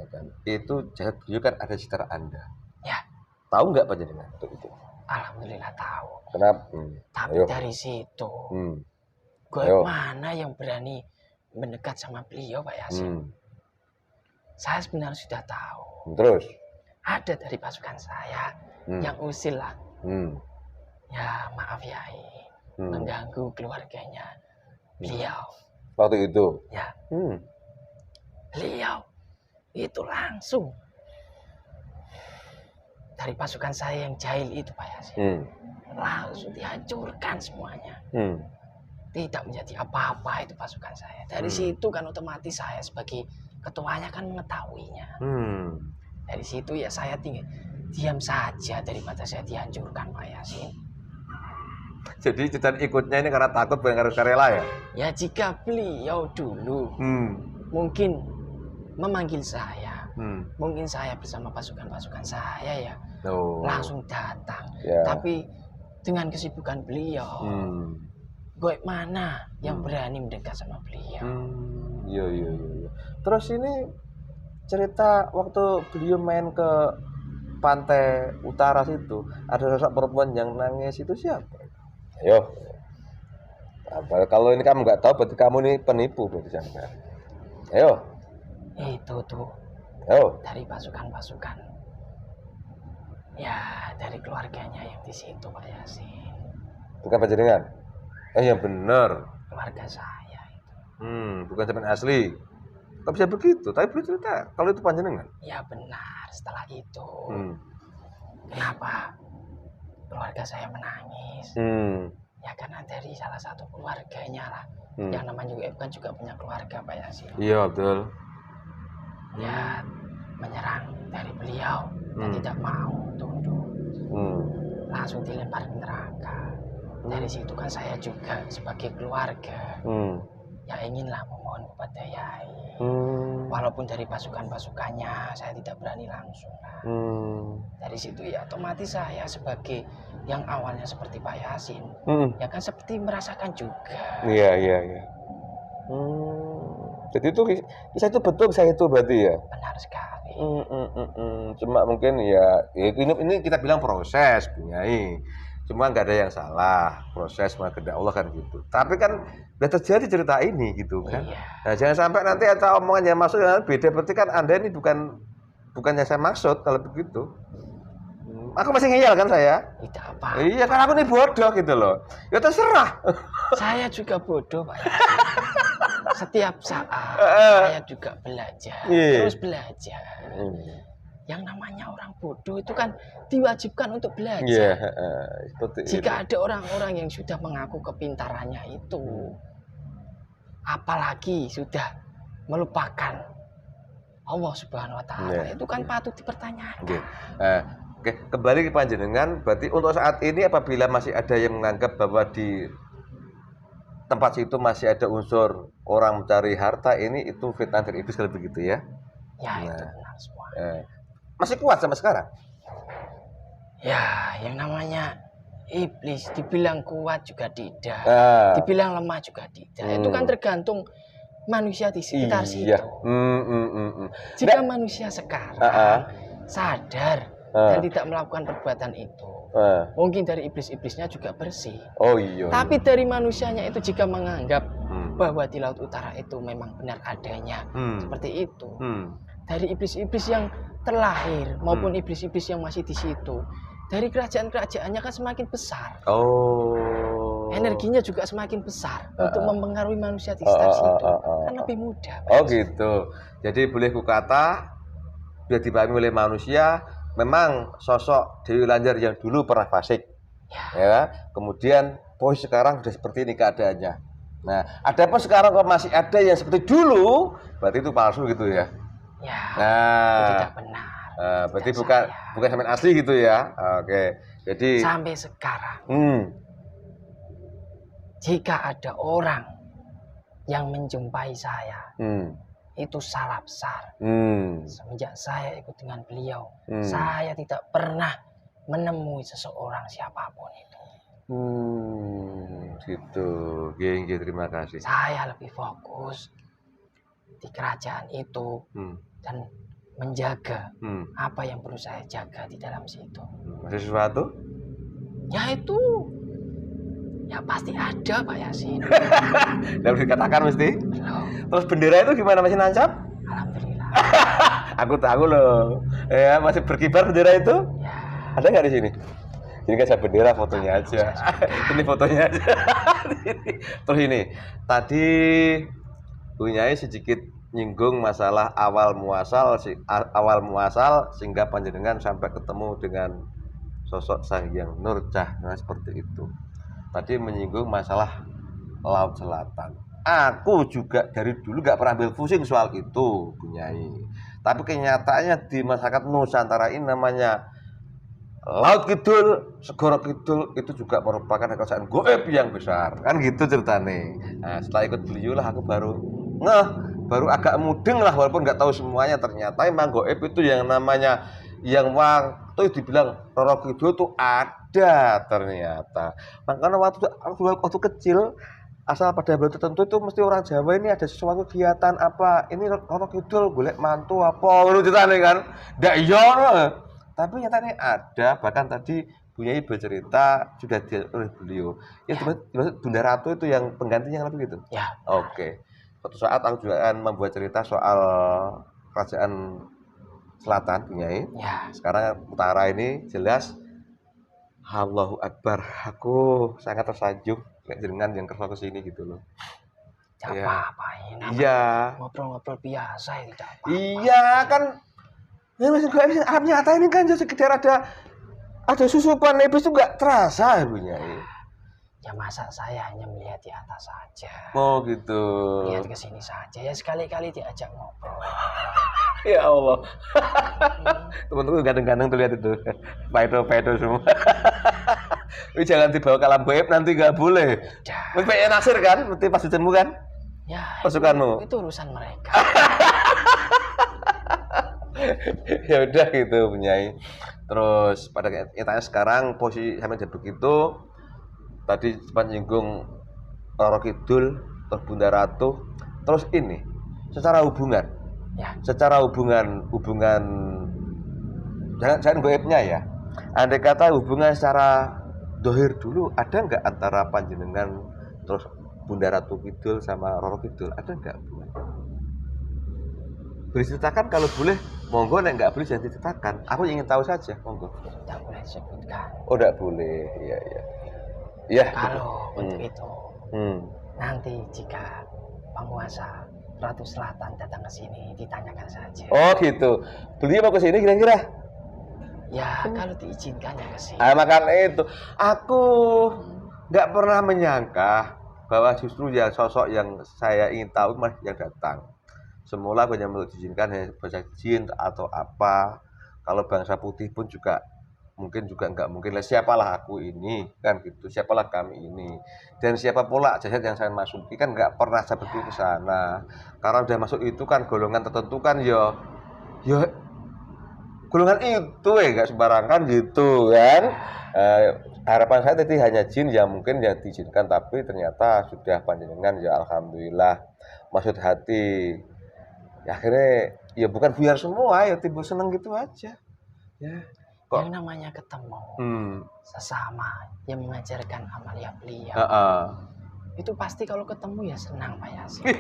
ya kan? Itu jahat beliau kan ada di sekitar Anda. Ya. Tahu nggak panjenengan untuk itu? Alhamdulillah tahu. Kenapa? Tapi dari situ, goib mana yang berani mendekat sama beliau Pak Yasin? Saya sebenarnya sudah tahu. Terus? Ada dari pasukan saya yang usil lah. Ya maaf Yai, mengganggu keluarganya beliau. Waktu itu? Ya. Beliau itu langsung dari pasukan saya yang jahil itu Pak Yasin. Langsung dihancurkan semuanya. Tidak menjadi apa-apa itu pasukan saya. Dari situ kan otomatis saya sebagai ketuanya kan mengetahuinya. Dari situ ya saya diam saja daripada saya dihancurkan Pak Yasin. Jadi Cican ikutnya ini karena takut bukan karena rela ya? Ya jika beliau dulu mungkin memanggil saya, mungkin saya bersama pasukan-pasukan saya ya langsung datang. Tapi dengan kesibukan beliau, goib mana yang berani mendekat sama beliau? Iya. Terus ini cerita waktu beliau main ke pantai utara situ, ada sosok perempuan yang nangis itu siapa? Ayo. Kalau ini kamu nggak tahu, berarti kamu ini penipu berarti sampai. Ayo. Itu tuh. Ayo. Dari pasukan-pasukan. Ya, dari keluarganya yang di situ Pak Yasin. Bukan panjenengan? Yang benar. Keluarga saya itu. Bukan sampean asli. Kok bisa begitu? Tapi belum cerita kalau itu panjenengan. Ya benar. Setelah itu, kenapa keluarga saya menangis? Ya karena dari salah satu keluarganya lah. Yang namanya juga juga punya keluarga Pak Yasin. Iya betul. Ya menyerang dari beliau dan tidak mau tunduk. Langsung dilempar ke neraka. Dari situ kan saya juga sebagai keluarga ya inginlah memohon kepada Yai. Walaupun dari pasukan-pasukannya saya tidak berani langsung. Dari situ ya otomatis saya sebagai yang awalnya seperti Pak Yasin, ya kan seperti merasakan juga. Iya. Jadi itu kisah itu betul, kisah itu berarti ya. Benar sekali. Cuma mungkin ya ini kita bilang proses, Nyai. Cuma nggak ada yang salah, proses mah kehendak Allah kan gitu. Tapi kan udah terjadi cerita ini gitu kan. Iya. Nah, jangan sampai nanti ada omongan yang masuk yang beda. Berarti kan Anda ini bukannya saya maksud kalau begitu. Aku masih ngeyel kan saya? Tidak apa. Iya kan aku nih bodoh gitu loh. Ya terserah. Saya juga bodoh Pak. Setiap saat saya juga belajar, terus belajar. Yang namanya orang bodoh itu kan diwajibkan untuk belajar. Jika ada orang-orang yang sudah mengaku kepintarannya itu, apalagi sudah melupakan Allah Subhanahu Wa Taala, itu kan patut dipertanyakan. Oke, kembali ke panjenengan. Berarti untuk saat ini apabila masih ada yang menganggap bahwa di tempat situ masih ada unsur orang mencari harta, ini itu fitnah dari iblis kalau begitu ya? Ya itu benar semua. Masih kuat sampai sekarang? Ya, yang namanya iblis dibilang kuat juga tidak, dibilang lemah juga tidak. Itu kan tergantung manusia di sekitar situ. Jika manusia sekarang sadar dan tidak melakukan perbuatan itu, mungkin dari iblis-iblisnya juga bersih. Tapi dari manusianya itu jika menganggap bahwa di Laut Utara itu memang benar adanya seperti itu, dari iblis-iblis yang terlahir maupun iblis-iblis yang masih di situ, dari kerajaan-kerajaannya kan semakin besar. Energinya juga semakin besar untuk mempengaruhi manusia di sekitar situ. Kan lebih mudah. Gitu. Jadi boleh kukata sudah dipahami oleh manusia, memang sosok Dewi Lanjar yang dulu pernah fasik. Ya. Kemudian posisi sekarang sudah seperti ini keadaannya. Nah, adapun sekarang kalau masih ada yang seperti dulu, berarti itu palsu gitu ya. Ya, itu tidak benar. Berarti bukan sampean asli gitu ya. Oke. Jadi sampai sekarang jika ada orang yang menjumpai saya, itu salah besar. Semenjak saya ikut dengan beliau, saya tidak pernah menemui seseorang siapapun itu. Gitu. Geng, terima kasih. Saya lebih fokus di kerajaan itu dan menjaga apa yang perlu saya jaga di dalam situ. Masih sesuatu? Ya itu, ya pasti ada Pak Yasin. Tidak bisa dikatakan mesti. Belum. Terus bendera itu gimana, masih nancap? Alhamdulillah. Aku tahu loh. Ya, masih berkibar bendera itu? Ya. Ada nggak di sini? Ini kan saya bendera fotonya aja. Ini fotonya aja. Terus ini, tadi Bu Nyai sedikit nyinggung masalah awal muasal sehingga panjenengan sampai ketemu dengan sosok Sang Hyang Nur Cahya seperti itu. Tadi menyinggung masalah Laut Selatan. Aku juga dari dulu gak pernah ambil pusing soal itu, Bu Nyai. Tapi kenyataannya di masyarakat Nusantara ini namanya Laut Kidul, Segoro Kidul itu juga merupakan kekuasaan goib yang besar. Kan gitu ceritanya. Nah, setelah ikut beliau lah aku baru agak mudeng lah, walaupun nggak tahu semuanya. Ternyata emang goib itu yang namanya yang waktu dibilang Roro Kidul itu ada ternyata. Makanya waktu kecil asal pada bulan tertentu itu mesti orang Jawa ini ada sesuatu kegiatan apa, ini Roro Kidul golek mantu apa ngono ceritane kan. Ndak iya. Tapi nyatanya ada, bahkan tadi Bu Nyai bercerita sudah oleh beliau. Ya, Bunda Ratu itu yang penggantinya apa gitu? Ya. Oke. Suatu saat aku juga akan membuat cerita soal kerajaan selatan, Bu Nyai. Ya. Sekarang utara ini jelas Allahu Akbar. Aku sangat tersanjung dengan yang kerja ke sini gitu loh. Tidak apa-apa, iya. Ngobrol-ngobrol biasa itu tidak apa-apa. Iya kan. Ya masih gue nyata ini kan sekedar ada susupan iblis itu nggak terasa ya Bu Nyai. Ya masa saya hanya melihat di atas saja. Oh gitu. Lihat ke sini saja ya, sekali-kali diajak ngobrol. Ya Allah. Teman-teman ganteng-ganteng tuh lihat itu. Pedo semua. Ini jangan dibawa ke alam gaib, nanti nggak boleh. Mesti pengen naksir kan? Mesti pasukanmu kan? Ya. Pasukanmu. Itu urusan mereka. Ya udah gitu Bu Nyai. Terus pada kenyataannya sekarang posisi sampai jadi begitu. Tadi sempat nyinggung Roro Kidul, terus Bunda Ratu, terus ini secara hubungan. Ya. Secara hubungan jangan goibnya ya. Andai kata hubungan secara dohir dulu, ada nggak antara panjenengan terus Bunda Ratu Kidul sama Roro Kidul? Ada nggak Bu? Diceritakan kalau boleh, monggo, nek nggak boleh jangan diceritakan. Aku ingin tahu saja, monggo. Tidak boleh disebutkan. Oh, nggak boleh, iya. Ya. Kalau untuk itu, nanti jika penguasa Ratu Selatan datang ke sini, ditanyakan saja. Oh gitu. Beliau mau ke sini kira-kira? Ya, kalau diizinkan ya ke sini. Makanya itu, aku nggak pernah menyangka bahwa justru yang sosok yang saya ingin tahu malah yang datang. Semula banyak diizinkan bahasa jin atau apa. Kalau bangsa putih pun juga mungkin juga nggak mungkin lah, siapalah aku ini kan gitu, siapalah kami ini, dan siapa pula jasad yang saya masuki kan nggak pernah saya pergi ke sana. Karena udah masuk itu kan golongan tertentu kan ya golongan itu nggak sembarangan gitu kan. Harapan saya tadi hanya jin yang mungkin yang diizinkan, tapi ternyata sudah panjenengan ya alhamdulillah maksud hati. Ya akhirnya ya bukan buyar semua, ya timbul seneng gitu aja. Ya. Kok? Yang namanya ketemu sesama yang mengajarkan amalia beliau. Itu pasti kalau ketemu ya senang Pak Yasin.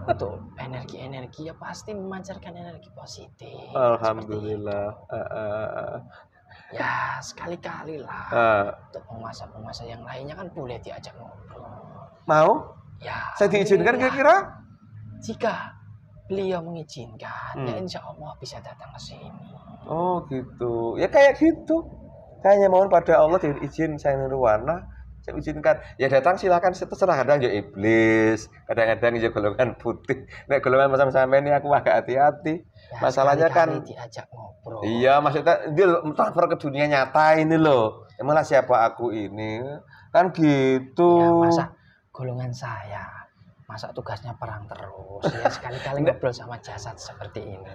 Untuk energi-energi ya pasti memancarkan energi positif. Alhamdulillah. Ya sekali-kali lah. Untuk penguasa-penguasa yang lainnya kan boleh diajak ngobrol. Mau? Ya. Saya diizinkan kira-kira? Jika beliau mengizinkan, ya insya Allah bisa datang ke sini. Oh gitu, ya kayak gitu. Kayaknya mohon pada Allah izin saya Nirwana, saya izinkan. Ya datang silakan, terserah. Kadang ya iblis, kadang-kadang ya golongan putih. Nek golongan macam-macam ini aku agak hati-hati. Ya, masalahnya kan diajak ngobrol. Iya, maksudnya dia transfer ke dunia nyata ini loh. Malah siapa aku ini? Kan gitu. Ya, masa golongan saya masa tugasnya perang terus ya, sekali-kali ngobrol sama jasad seperti ini.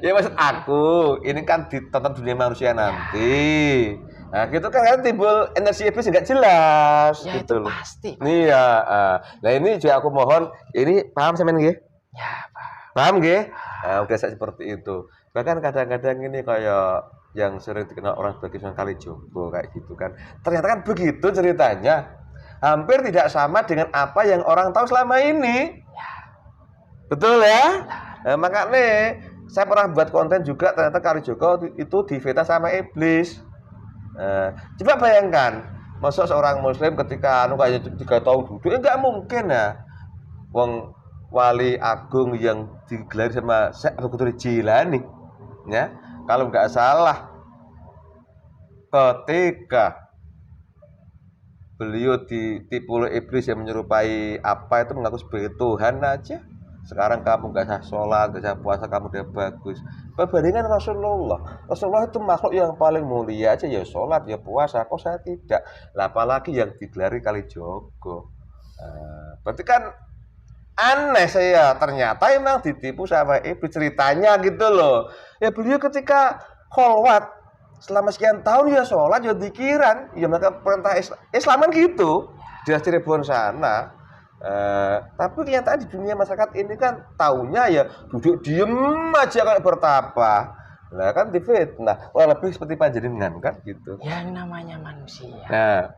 Ya maksud aku ini kan ditonton dunia manusia nanti. Nah gitu kan timbul energi iblis nggak jelas ya, gitu itu loh. Pasti iya. Nah ini juga aku mohon, ini paham semen nggih? Ya paham nggih? Nah, udah saya seperti itu. Bahkan kadang-kadang ini kayak yang sering dikenal orang sebagai Sunan Kalijogo kayak gitu kan, ternyata kan begitu ceritanya. Hampir tidak sama dengan apa yang orang tahu selama ini. Ya. Betul ya? Nah, makanya saya pernah buat konten juga, ternyata Kalijogo itu diveta sama iblis. Coba bayangkan, masa seorang muslim ketika kayak 3 tahun duduk, nggak mungkin ya. Wong wali agung yang digelar sama Syekh Abdul Qadir Jilani, ya. Kalau nggak salah, ketika beliau ditipu oleh iblis yang menyerupai apa itu mengaku sebagai Tuhan aja. Sekarang kamu nggak sah sholat, nggak sah puasa, kamu udah bagus. Perbandingan Rasulullah itu makhluk yang paling mulia aja ya sholat, ya puasa. Kok saya tidak? Lah apalagi yang digelari Kalijogo. Berarti kan aneh saya. Ternyata emang ditipu sama iblis ceritanya gitu loh. Ya beliau ketika kholwat selama sekian tahun ya sholat, ya dikiran, ya mereka perintah Islam kan gitu di Cirebon sana. Tapi kenyataan di dunia masyarakat ini kan taunya ya duduk diem aja kayak bertapa. Nah kan difitnah, wah lebih seperti panjenengan kan gitu. Yang namanya manusia. Nah,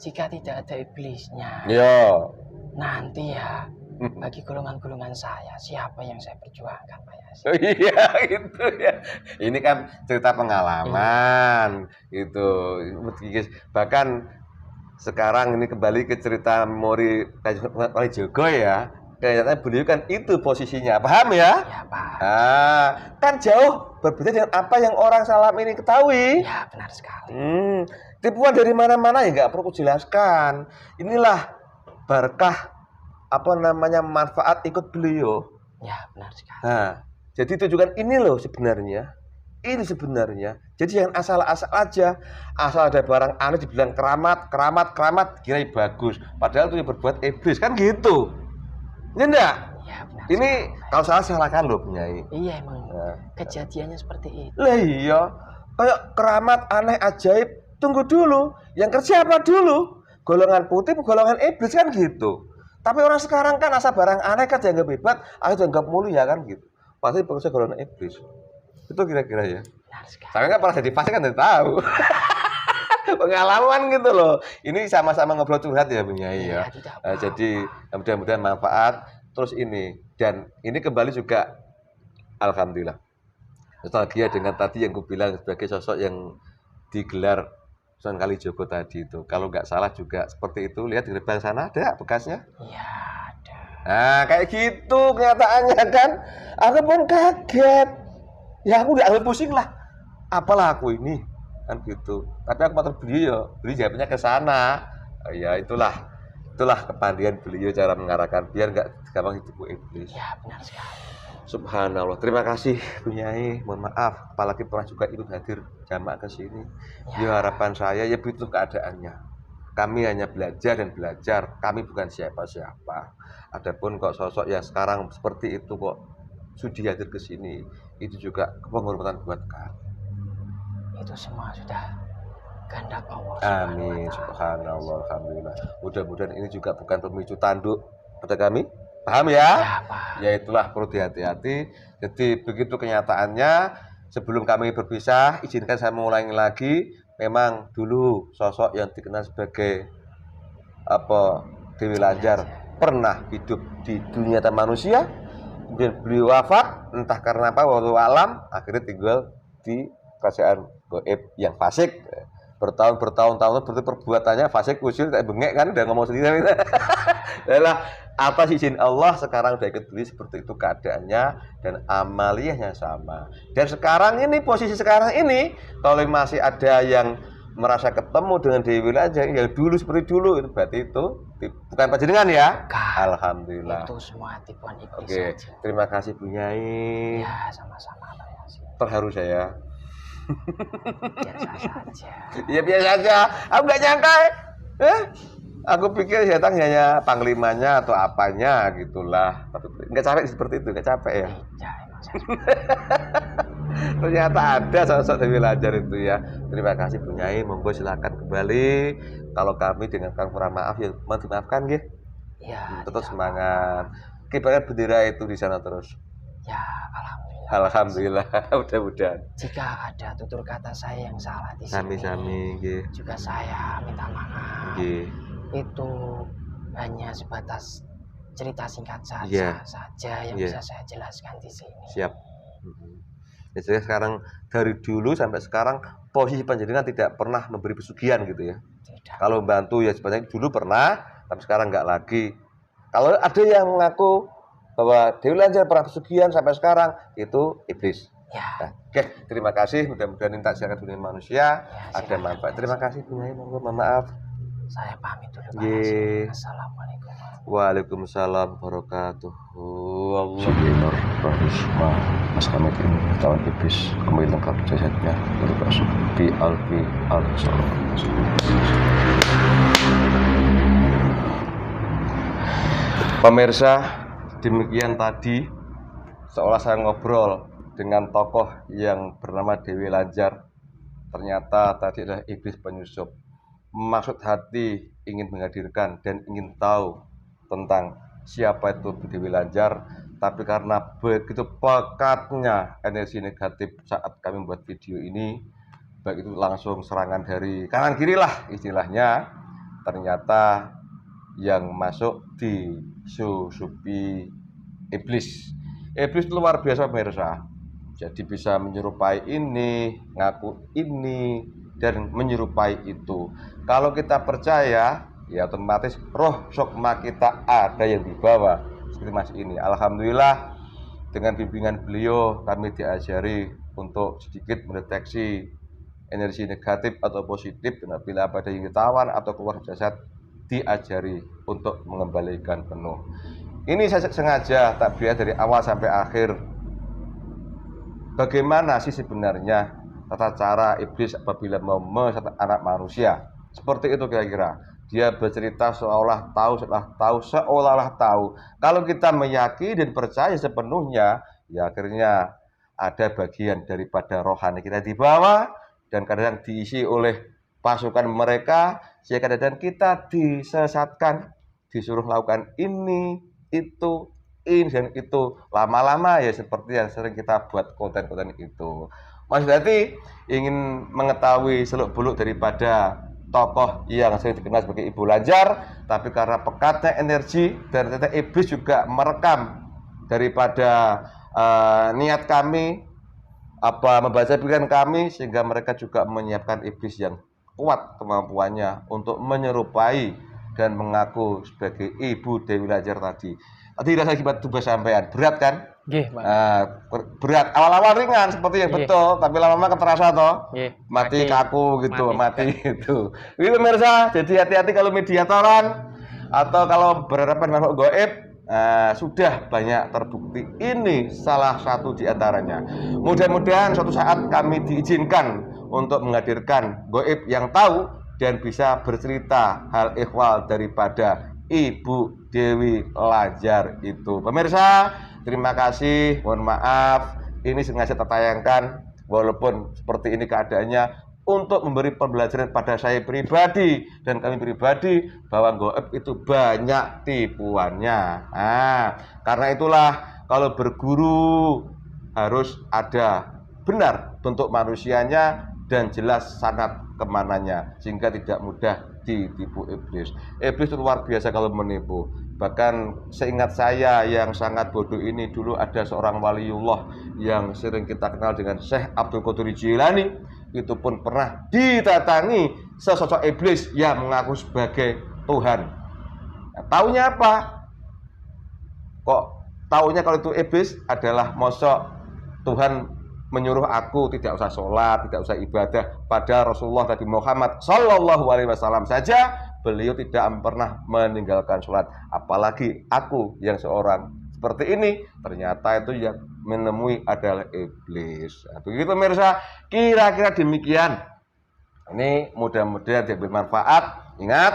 jika tidak ada iblisnya, yo, nanti ya bagi golongan-golongan saya siapa yang saya perjuangkan, Pak Yasin? oh iya gitu ya. Ini kan cerita pengalaman gitu. Bahkan sekarang ini kembali ke cerita memori Kalijogo ya. Kayaknya beliau kan itu posisinya, paham ya? Ya, Pak. Kan jauh berbeda dengan apa yang orang salam ini ketahui. Ya, benar sekali. Tipuan dari mana-mana ya nggak perlu kujelaskan. Inilah berkah manfaat ikut beliau. Ya, benar sekali. Nah, jadi tujuan ini loh sebenarnya. Ini sebenarnya. Jadi jangan asal-asal aja. Asal ada barang aneh dibilang keramat, kira bagus. Padahal itu yang berbuat iblis kan gitu. Ini enggak? Ya, benar. Ini sekali. Kalau salah silakan loh, Nyai. Iya emang. Kejadiannya seperti itu. Lah iya. Kayak keramat aneh ajaib, tunggu dulu. Yang kerja apa dulu? Golongan putih, golongan iblis kan gitu. Tapi orang sekarang kan asal barang aneh kan dianggap hebat, asal dianggap mulia kan gitu. Pasti bagusnya golongan iblis. Itu kira-kira ya. Saya nggak pernah jadi fase kan tidak tahu. Pengalaman gitu loh. Ini sama-sama ngobrol curhat ya, Bung Yai ya. Jadi mudah-mudahan manfaat. Terus ini dan ini kembali juga alhamdulillah. Nostalgia dengan tadi yang ku bilang sebagai sosok yang digelar Sunan Kalijogo tadi itu. Kalau nggak salah juga seperti itu. Lihat di depan sana ada bekasnya. Iya, ada. Nah, kayak gitu kenyataannya kan. Aku pun kaget. Ya aku udah ambil pusing lah. Apalah aku ini kan gitu. Tapi aku matur beliau jawabnya ke sana. Ya itulah kepandaian beliau cara mengarahkan biar nggak gampang ditipu iblis. Ya benar sekali. Subhanallah. Terima kasih Bu Nyai. Mohon maaf apalagi pernah juga ikut hadir jamaah ke sini. Ya harapan saya ya begitu keadaannya. Kami hanya belajar dan belajar. Kami bukan siapa-siapa. Adapun kok sosok yang sekarang seperti itu kok sudi hadir ke sini, itu juga penghormatan buat kami. Itu semua sudah kehendak Allah. Amin. Subhanallah. Alhamdulillah. Mudah-mudahan ini juga bukan pemicu tanduk pada kami. Paham ya? Ya, Pak. Ya itulah perlu hati-hati. Jadi begitu kenyataannya. Sebelum kami berpisah, izinkan saya mengulangi lagi. Memang dulu sosok yang dikenal sebagai Dewi Lanjar pernah hidup di dunia manusia. Kemudian beliau wafat, entah karena apa, wallahu alam, akhirnya tinggal di kerajaan gaib yang fasik. Bertahun-tahun berarti perbuatannya fasik, usil, kayak bengek kan, udah ngomong sendiri. Adalah atas izin Allah sekarang udah ikut beli seperti itu keadaannya dan amaliyahnya sama. Dan sekarang ini, posisi sekarang ini, kalau masih ada yang merasa ketemu dengan Dewi Lanjar ya dulu seperti dulu, itu berarti itu bukan panjenengan ya. Alhamdulillah. Itu semua tipuan iblis. Oke, terima kasih Bu Nyai. Ya, sama-sama Pak Yasin. Terharu saya. Biasa saja. Ya biasa aja. Aku nggak nyangka. Aku pikir datang hanya panglimanya atau apanya gitulah. Nggak capek seperti itu, nggak capek ya. Ya, emang saya. Ternyata ada sosok Dewi Lanjar itu ya. Terima kasih Bu Nyai, monggo silakan kembali. Kalau kami dengan kurang maaf ya mohon dimaafkan nggih. Ya. Tetap semangat. Kibarkan bendera itu di sana terus. Ya, alhamdulillah. Alhamdulillah, mudah-mudahan. Jika ada tutur kata saya yang salah di sini, Sami-sami nggih. juga saya minta maaf. Nggih. Itu hanya sebatas cerita singkat Iya. saja yang Iya. bisa saya jelaskan di sini. Siap. Jadi sekarang dari dulu sampai sekarang posisi panjenengan tidak pernah memberi pesugihan gitu ya. Tidak. Kalau membantu ya sebenarnya dulu pernah, tapi sekarang nggak lagi. Kalau ada yang mengaku bahwa Dewi Lanjar pernah pesugihan sampai sekarang itu iblis. Ya. Nah, oke, terima kasih. Mudah-mudahan ini tak siarkan dunia manusia ada manfaat. Terima kasih Bu Nyai, mohon maaf. Saya pamit dulu Pak Nggih. Hasyim. Assalamualaikum. Waalaikumsalam warahmatullahi wabarakatuh. Mas kami ini tawan iblis kembali lengkap jasadnya berbasu bi alfi al-salam. Pemirsa, demikian tadi seolah saya ngobrol dengan tokoh yang bernama Dewi Lanjar. Ternyata tadi adalah iblis penyusup. Maksud hati ingin menghadirkan dan ingin tahu tentang siapa itu Dewi Lanjar, tapi karena begitu pekatnya energi negatif saat kami membuat video ini, baik itu langsung serangan dari kanan kiri lah istilahnya, ternyata yang masuk disusupi iblis. Iblis itu luar biasa pemirsa, jadi bisa menyerupai ini, ngaku ini, dan menyerupai itu. Kalau kita percaya, ya otomatis roh sukma kita ada yang dibawa seperti Mas ini. Alhamdulillah dengan bimbingan beliau kami diajari untuk sedikit mendeteksi energi negatif atau positif, dan bila ada yang ditawan atau keluar jasad diajari untuk mengembalikan penuh. Ini saya sengaja tak biar dari awal sampai akhir. Bagaimana sih sebenarnya tata cara iblis apabila mau menyesatkan anak manusia? Seperti itu kira-kira. Dia bercerita seolah seolah tahu. Kalau kita meyakini dan percaya sepenuhnya, ya akhirnya ada bagian daripada rohani kita di bawah dan kadang diisi oleh pasukan mereka, sehingga kadang kita disesatkan, disuruh melakukan ini, itu, ini dan itu. Lama-lama ya seperti yang sering kita buat konten-konten itu. Mas Dati ingin mengetahui seluk-beluk daripada tokoh yang sering dikenal sebagai Ibu Lanjar, tapi karena pekatnya energi dan ternyata iblis juga merekam daripada niat kami membaca pikiran kami, sehingga mereka juga menyiapkan iblis yang kuat kemampuannya untuk menyerupai dan mengaku sebagai Ibu Dewi Lanjar tadi. Tadi rasa akibat tugas sampean berat kan? Berat. Awal-awal ringan seperti yang betul, tapi lama-lama keterasa toh. Mati kaku gitu, mati gitu. Ini pemirsa, jadi hati-hati kalau mediatoran atau kalau berhadapan dengan makhluk gaib. Sudah banyak terbukti. Ini salah satu di antaranya. Mudah-mudahan suatu saat kami diizinkan untuk menghadirkan gaib yang tahu dan bisa bercerita hal ihwal daripada Ibu Dewi Lanjar itu. Pemirsa, terima kasih. Mohon maaf, ini sengaja tertayangkan walaupun seperti ini keadaannya untuk memberi pembelajaran pada saya pribadi dan kami pribadi bahwa gaib itu banyak tipuannya. Karena itulah kalau berguru harus ada benar bentuk manusianya dan jelas sanad kemananya, sehingga tidak mudah ditipu iblis. Iblis itu luar biasa kalau menipu. Bahkan seingat saya yang sangat bodoh ini, dulu ada seorang waliullah yang sering kita kenal dengan Syekh Abdul Qadir Jilani. Itu pun pernah didatangi sesosok iblis yang mengaku sebagai Tuhan. Taunya apa? Kok taunya kalau itu iblis adalah mosok Tuhan menyuruh aku tidak usah sholat, tidak usah ibadah. Padahal Rasulullah Nabi Muhammad SAW saja beliau tidak pernah meninggalkan sholat. Apalagi aku yang seorang seperti ini, ternyata itu yang menemui adalah iblis. Begitu pemirsa, kira-kira demikian. Ini mudah-mudahan dia bermanfaat. Ingat,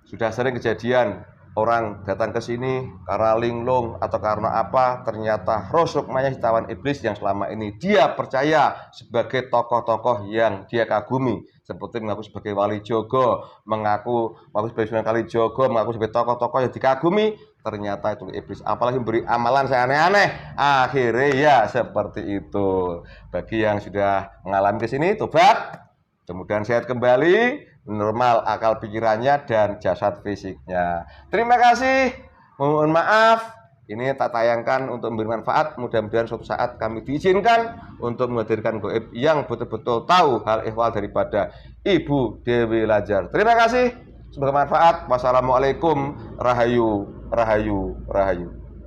sudah sering kejadian orang datang ke sini karena linglung atau karena apa, ternyata roh sukmanya ditawan iblis yang selama ini dia percaya sebagai tokoh-tokoh yang dia kagumi, seperti mengaku sebagai Wali Jogo, mengaku sebagai Sunan Kalijogo, mengaku sebagai tokoh-tokoh yang dikagumi, ternyata itu iblis. Apalagi memberi amalan saya aneh-aneh, akhirnya ya seperti itu. Bagi yang sudah mengalami ke sini, tobat, mudah-mudahan sehat kembali, normal akal pikirannya dan jasad fisiknya. Terima kasih. Mohon maaf, ini tak tayangkan untuk memberi manfaat. Mudah-mudahan suatu saat kami diizinkan untuk menghadirkan gaib yang betul-betul tahu hal ihwal daripada Ibu Dewi Lanjar. Terima kasih. Semoga bermanfaat. Wassalamualaikum. Rahayu, rahayu, rahayu.